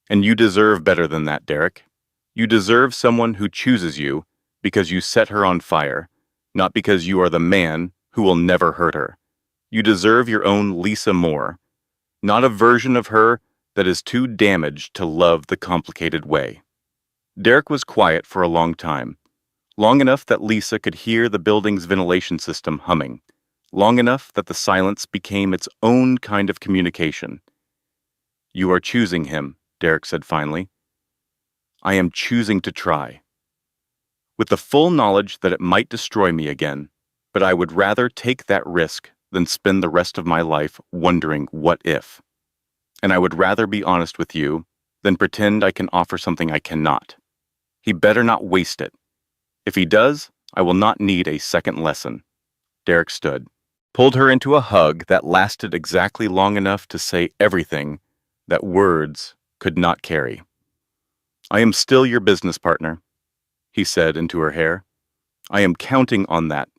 And you deserve better than that, Derek. You deserve someone who chooses you because you set her on fire, not because you are the man who will never hurt her. You deserve your own Lisa Moore, not a version of her that is too damaged to love the complicated way." Derek was quiet for a long time, long enough that Lisa could hear the building's ventilation system humming, long enough that the silence became its own kind of communication. "You are choosing him," Derek said finally. "I am choosing to try. With the full knowledge that it might destroy me again, but I would rather take that risk than spend the rest of my life wondering what if. And I would rather be honest with you than pretend I can offer something I cannot. He better not waste it. If he does, I will not need a second lesson." Derek stood, pulled her into a hug that lasted exactly long enough to say everything that words could not carry. "I am still your business partner," he said into her hair. "I am counting on that,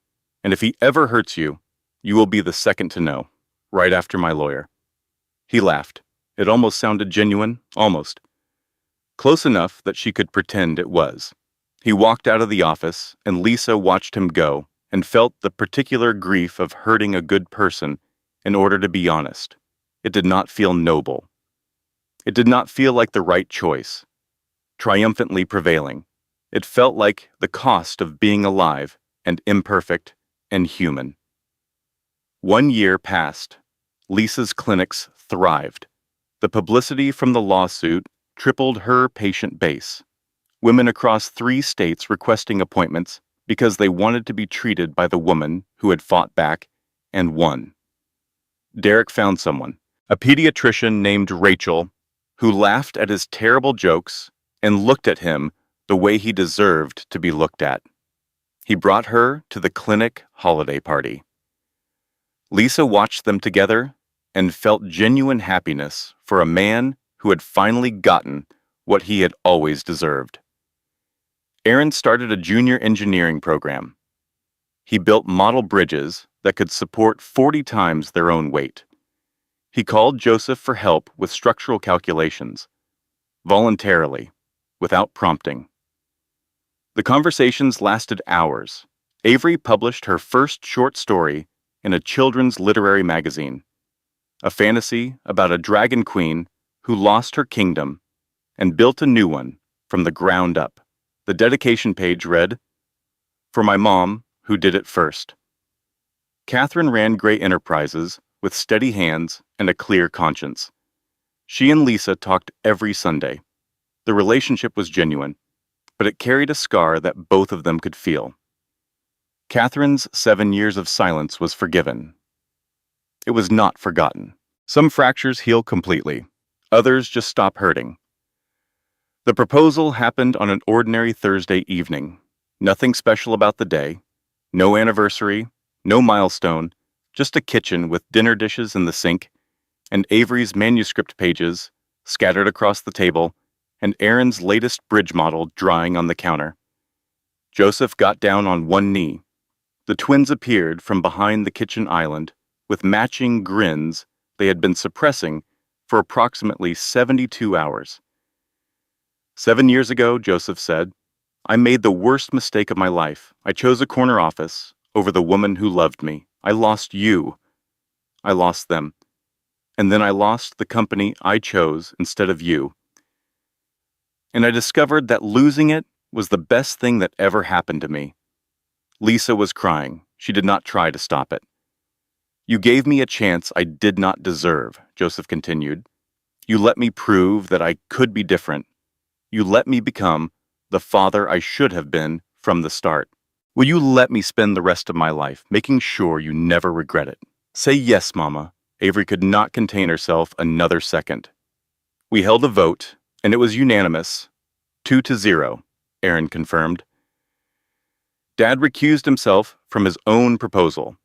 and if he ever hurts you, you will be the second to know, right after my lawyer." He laughed. It almost sounded genuine, almost. Close enough that she could pretend it was. He walked out of the office, and Lisa watched him go and felt the particular grief of hurting a good person in order to be honest. It did not feel noble. It did not feel like the right choice, triumphantly prevailing. It felt like the cost of being alive and imperfect and human. 1 year passed. Lisa's clinics thrived. The publicity from the lawsuit tripled her patient base. Women across 3 states requesting appointments because they wanted to be treated by the woman who had fought back and won. Derek found someone, a pediatrician named Rachel, who laughed at his terrible jokes and looked at him the way he deserved to be looked at. He brought her to the clinic holiday party. Lisa watched them together and felt genuine happiness for a man who had finally gotten what he had always deserved. Aaron started a junior engineering program. He built model bridges that could support 40 times their own weight. He called Joseph for help with structural calculations, voluntarily, without prompting. The conversations lasted hours. Avery published her first short story in a children's literary magazine, a fantasy about a dragon queen who lost her kingdom and built a new one from the ground up. The dedication page read, "For my mom, who did it first." Catherine ran Gray Enterprises with steady hands and a clear conscience. She and Lisa talked every Sunday. The relationship was genuine, but it carried a scar that both of them could feel. Catherine's 7 years of silence was forgiven. It was not forgotten. Some fractures heal completely. Others just stop hurting. The proposal happened on an ordinary Thursday evening. Nothing special about the day. No anniversary, no milestone, just a kitchen with dinner dishes in the sink, and Avery's manuscript pages scattered across the table, and Aaron's latest bridge model drying on the counter. Joseph got down on one knee. The twins appeared from behind the kitchen island with matching grins they had been suppressing for approximately 72 hours. 7 years ago, Joseph said, I made the worst mistake of my life. I chose a corner office over the woman who loved me. I lost you. I lost them. And then I lost the company I chose instead of you. And I discovered that losing it was the best thing that ever happened to me. Lisa was crying. She did not try to stop it. You gave me a chance I did not deserve, Joseph continued. You let me prove that I could be different. You let me become the father I should have been from the start. Will you let me spend the rest of my life making sure you never regret it? Say yes, Mama. Avery could not contain herself another second. We held a vote, and it was unanimous. 2-0, Aaron confirmed. Dad recused himself from his own proposal.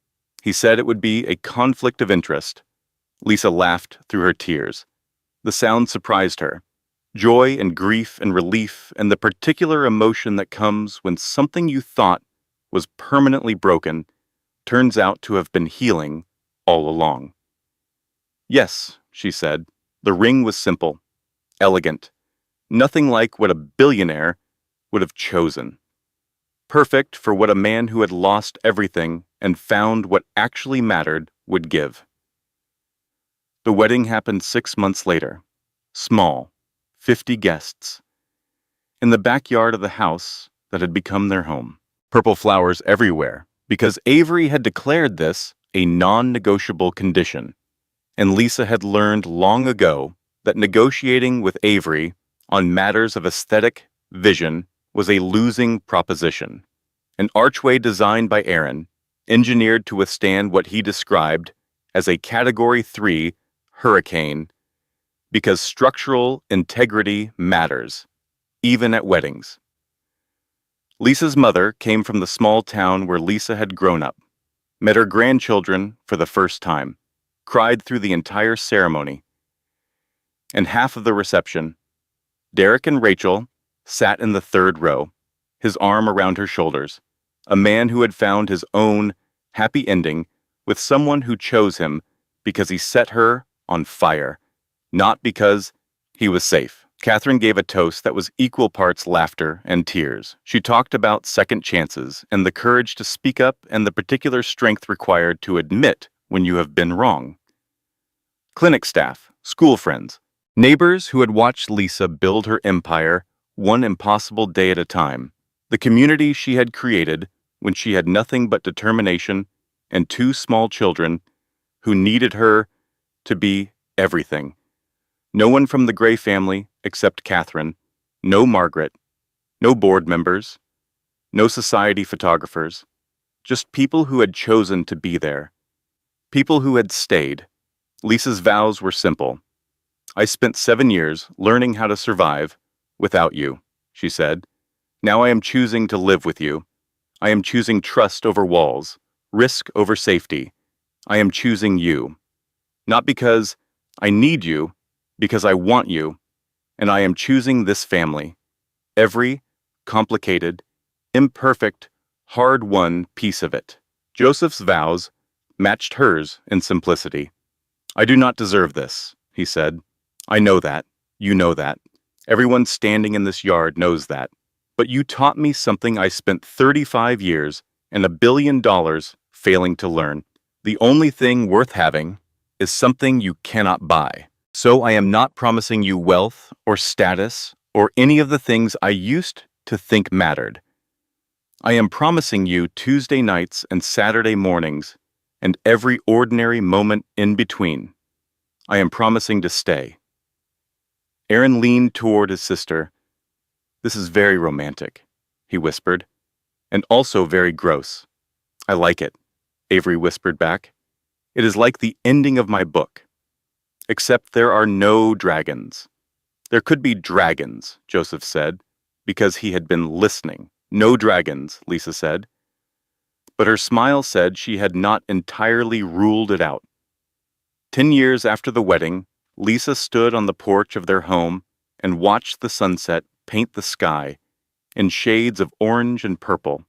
He said it would be a conflict of interest. Lisa laughed through her tears. The sound surprised her. Joy and grief and relief and the particular emotion that comes when something you thought was permanently broken turns out to have been healing all along. Yes, she said. The ring was simple, elegant, nothing like what a billionaire would have chosen. Perfect for what a man who had lost everything and found what actually mattered would give. The wedding happened 6 months later. Small, 50 guests. In the backyard of the house that had become their home. Purple flowers everywhere, because Avery had declared this a non-negotiable condition. And Lisa had learned long ago that negotiating with Avery on matters of aesthetic vision was a losing proposition. An archway designed by Aaron, engineered to withstand what he described as a Category 3 hurricane, because structural integrity matters, even at weddings. Lisa's mother came from the small town where Lisa had grown up, met her grandchildren for the first time, cried through the entire ceremony. And half of the reception, Derek and Rachel sat in the third row, his arm around her shoulders, a man who had found his own happy ending with someone who chose him because he set her on fire, not because he was safe. Catherine gave a toast that was equal parts laughter and tears. She talked about second chances and the courage to speak up and the particular strength required to admit when you have been wrong. Clinic staff, school friends, neighbors who had watched Lisa build her empire one impossible day at a time. The community she had created when she had nothing but determination and 2 small children who needed her to be everything. No one from the Gray family except Catherine, no Margaret, no board members, no society photographers, just people who had chosen to be there, people who had stayed. Lisa's vows were simple. I spent 7 years learning how to survive without you, she said. Now I am choosing to live with you. I am choosing trust over walls, risk over safety. I am choosing you. Not because I need you, because I want you, and I am choosing this family. Every complicated, imperfect, hard-won piece of it. Joseph's vows matched hers in simplicity. "I do not deserve this," he said. "I know that. You know that. Everyone standing in this yard knows that. But you taught me something I spent 35 years and $1 billion failing to learn. The only thing worth having is something you cannot buy. So I am not promising you wealth or status or any of the things I used to think mattered. I am promising you Tuesday nights and Saturday mornings and every ordinary moment in between. I am promising to stay." Aaron leaned toward his sister. "This is very romantic," he whispered, "and also very gross." "I like it," Avery whispered back. "It is like the ending of my book. Except there are no dragons." "There could be dragons," Joseph said, because he had been listening. "No dragons," Lisa said. But her smile said she had not entirely ruled it out. 10 years after the wedding, Lisa stood on the porch of their home and watched the sunset paint the sky in shades of orange and purple.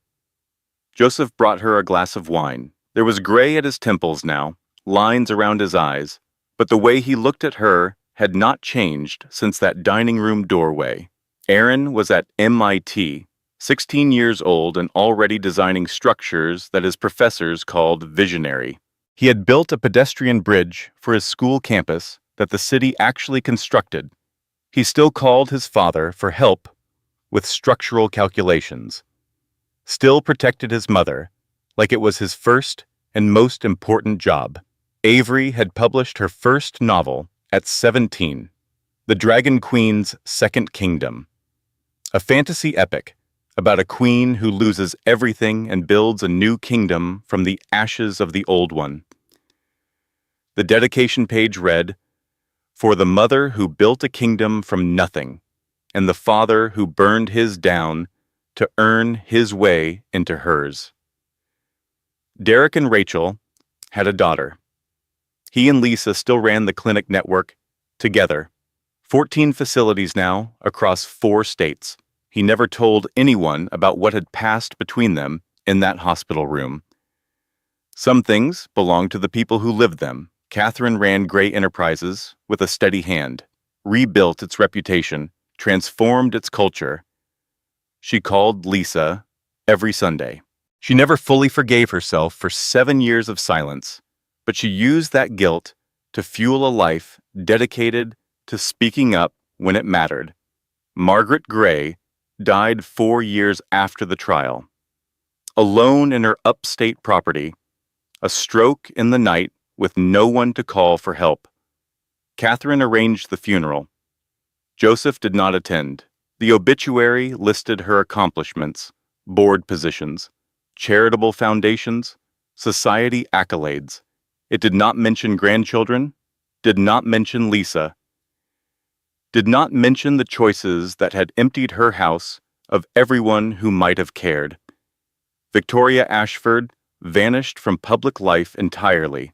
Joseph brought her a glass of wine. There was gray at his temples now, lines around his eyes, but the way he looked at her had not changed since that dining room doorway. Aaron was at MIT, 16 years old and already designing structures that his professors called visionary. He had built a pedestrian bridge for his school campus that the city actually constructed. He still called his father for help with structural calculations. Still protected his mother, like it was his first and most important job. Avery had published her first novel at 17, The Dragon Queen's Second Kingdom, a fantasy epic about a queen who loses everything and builds a new kingdom from the ashes of the old one. The dedication page read, "For the mother who built a kingdom from nothing, and the father who burned his down to earn his way into hers." Derek and Rachel had a daughter. He and Lisa still ran the clinic network together. 14 facilities now across 4 states. He never told anyone about what had passed between them in that hospital room. Some things belonged to the people who lived them. Catherine ran Gray Enterprises with a steady hand, rebuilt its reputation, transformed its culture. She called Lisa every Sunday. She never fully forgave herself for 7 years of silence, but she used that guilt to fuel a life dedicated to speaking up when it mattered. Margaret Gray died 4 years after the trial. Alone in her upstate property, a stroke in the night with no one to call for help. Catherine arranged the funeral. Joseph did not attend. The obituary listed her accomplishments, board positions, charitable foundations, society accolades. It did not mention grandchildren, did not mention Lisa, did not mention the choices that had emptied her house of everyone who might have cared. Victoria Ashford vanished from public life entirely.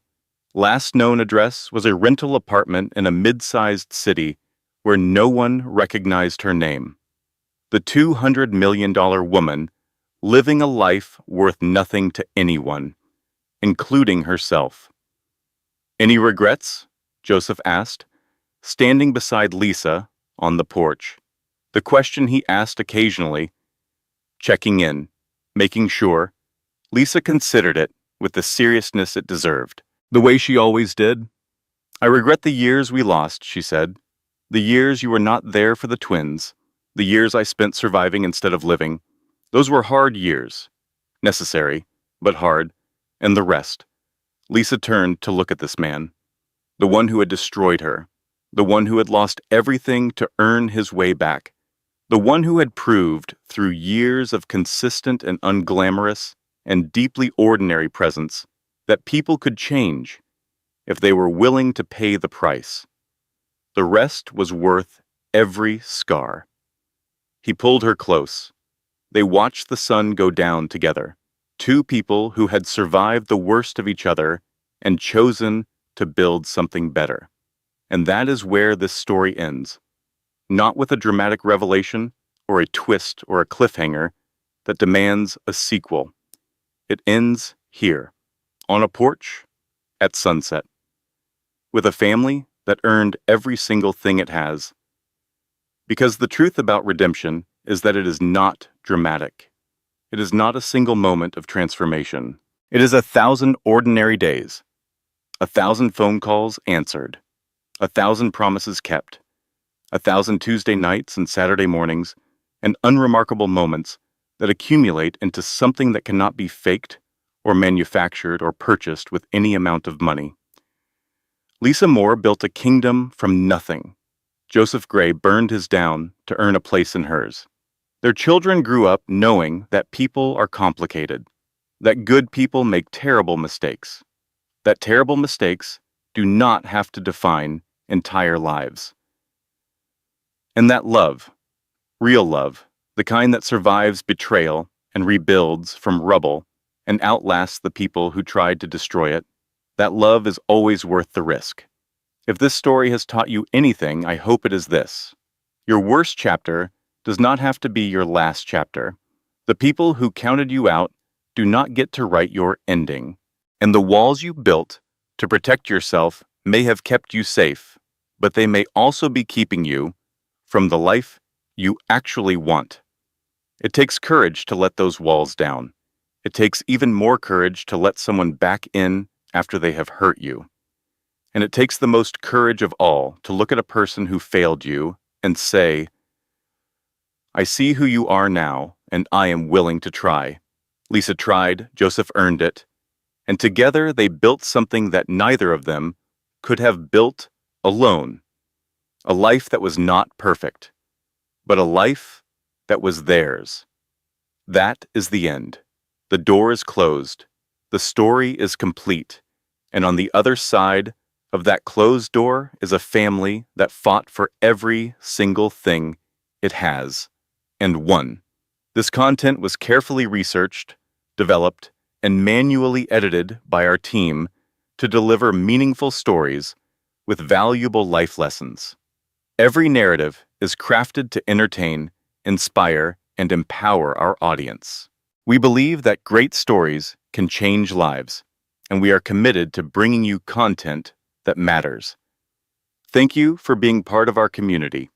Last known address was a rental apartment in a mid-sized city where no one recognized her name. The $200 million woman living a life worth nothing to anyone, including herself. "Any regrets?" Joseph asked, standing beside Lisa on the porch. The question he asked occasionally, checking in, making sure. Lisa considered it with the seriousness it deserved, the way she always did. "I regret the years we lost," she said. "The years you were not there for the twins. The years I spent surviving instead of living. Those were hard years. Necessary, but hard. And the rest." Lisa turned to look at this man, the one who had destroyed her, the one who had lost everything to earn his way back, the one who had proved through years of consistent and unglamorous and deeply ordinary presence that people could change if they were willing to pay the price. The rest was worth every scar. He pulled her close. They watched the sun go down together, 2 people who had survived the worst of each other and chosen to build something better. And that is where this story ends. Not with a dramatic revelation, or a twist or a cliffhanger that demands a sequel. It ends here, on a porch, at sunset, with a family that earned every single thing it has. Because the truth about redemption is that it is not dramatic. It is not a single moment of transformation. It is 1,000 ordinary days, 1,000 phone calls answered, 1,000 promises kept, 1,000 Tuesday nights and Saturday mornings, and unremarkable moments that accumulate into something that cannot be faked or manufactured or purchased with any amount of money. Lisa Moore built a kingdom from nothing. Joseph Gray burned his down to earn a place in hers. Their children grew up knowing that people are complicated, that good people make terrible mistakes, that terrible mistakes do not have to define entire lives. And that love, real love, the kind that survives betrayal and rebuilds from rubble and outlasts the people who tried to destroy it, that love is always worth the risk. If this story has taught you anything, I hope it is this. Your worst chapter does not have to be your last chapter. The people who counted you out do not get to write your ending. And the walls you built to protect yourself may have kept you safe, but they may also be keeping you from the life you actually want. It takes courage to let those walls down. It takes even more courage to let someone back in after they have hurt you. And it takes the most courage of all to look at a person who failed you and say, I see who you are now, and I am willing to try. Lisa tried, Joseph earned it, and together they built something that neither of them could have built alone. A life that was not perfect, but a life that was theirs. That is the end. The door is closed. The story is complete. And on the other side of that closed door is a family that fought for every single thing it has and won. This content was carefully researched, developed, and manually edited by our team to deliver meaningful stories with valuable life lessons. Every narrative is crafted to entertain, inspire, and empower our audience. We believe that great stories can change lives, and we are committed to bringing you content that matters. Thank you for being part of our community.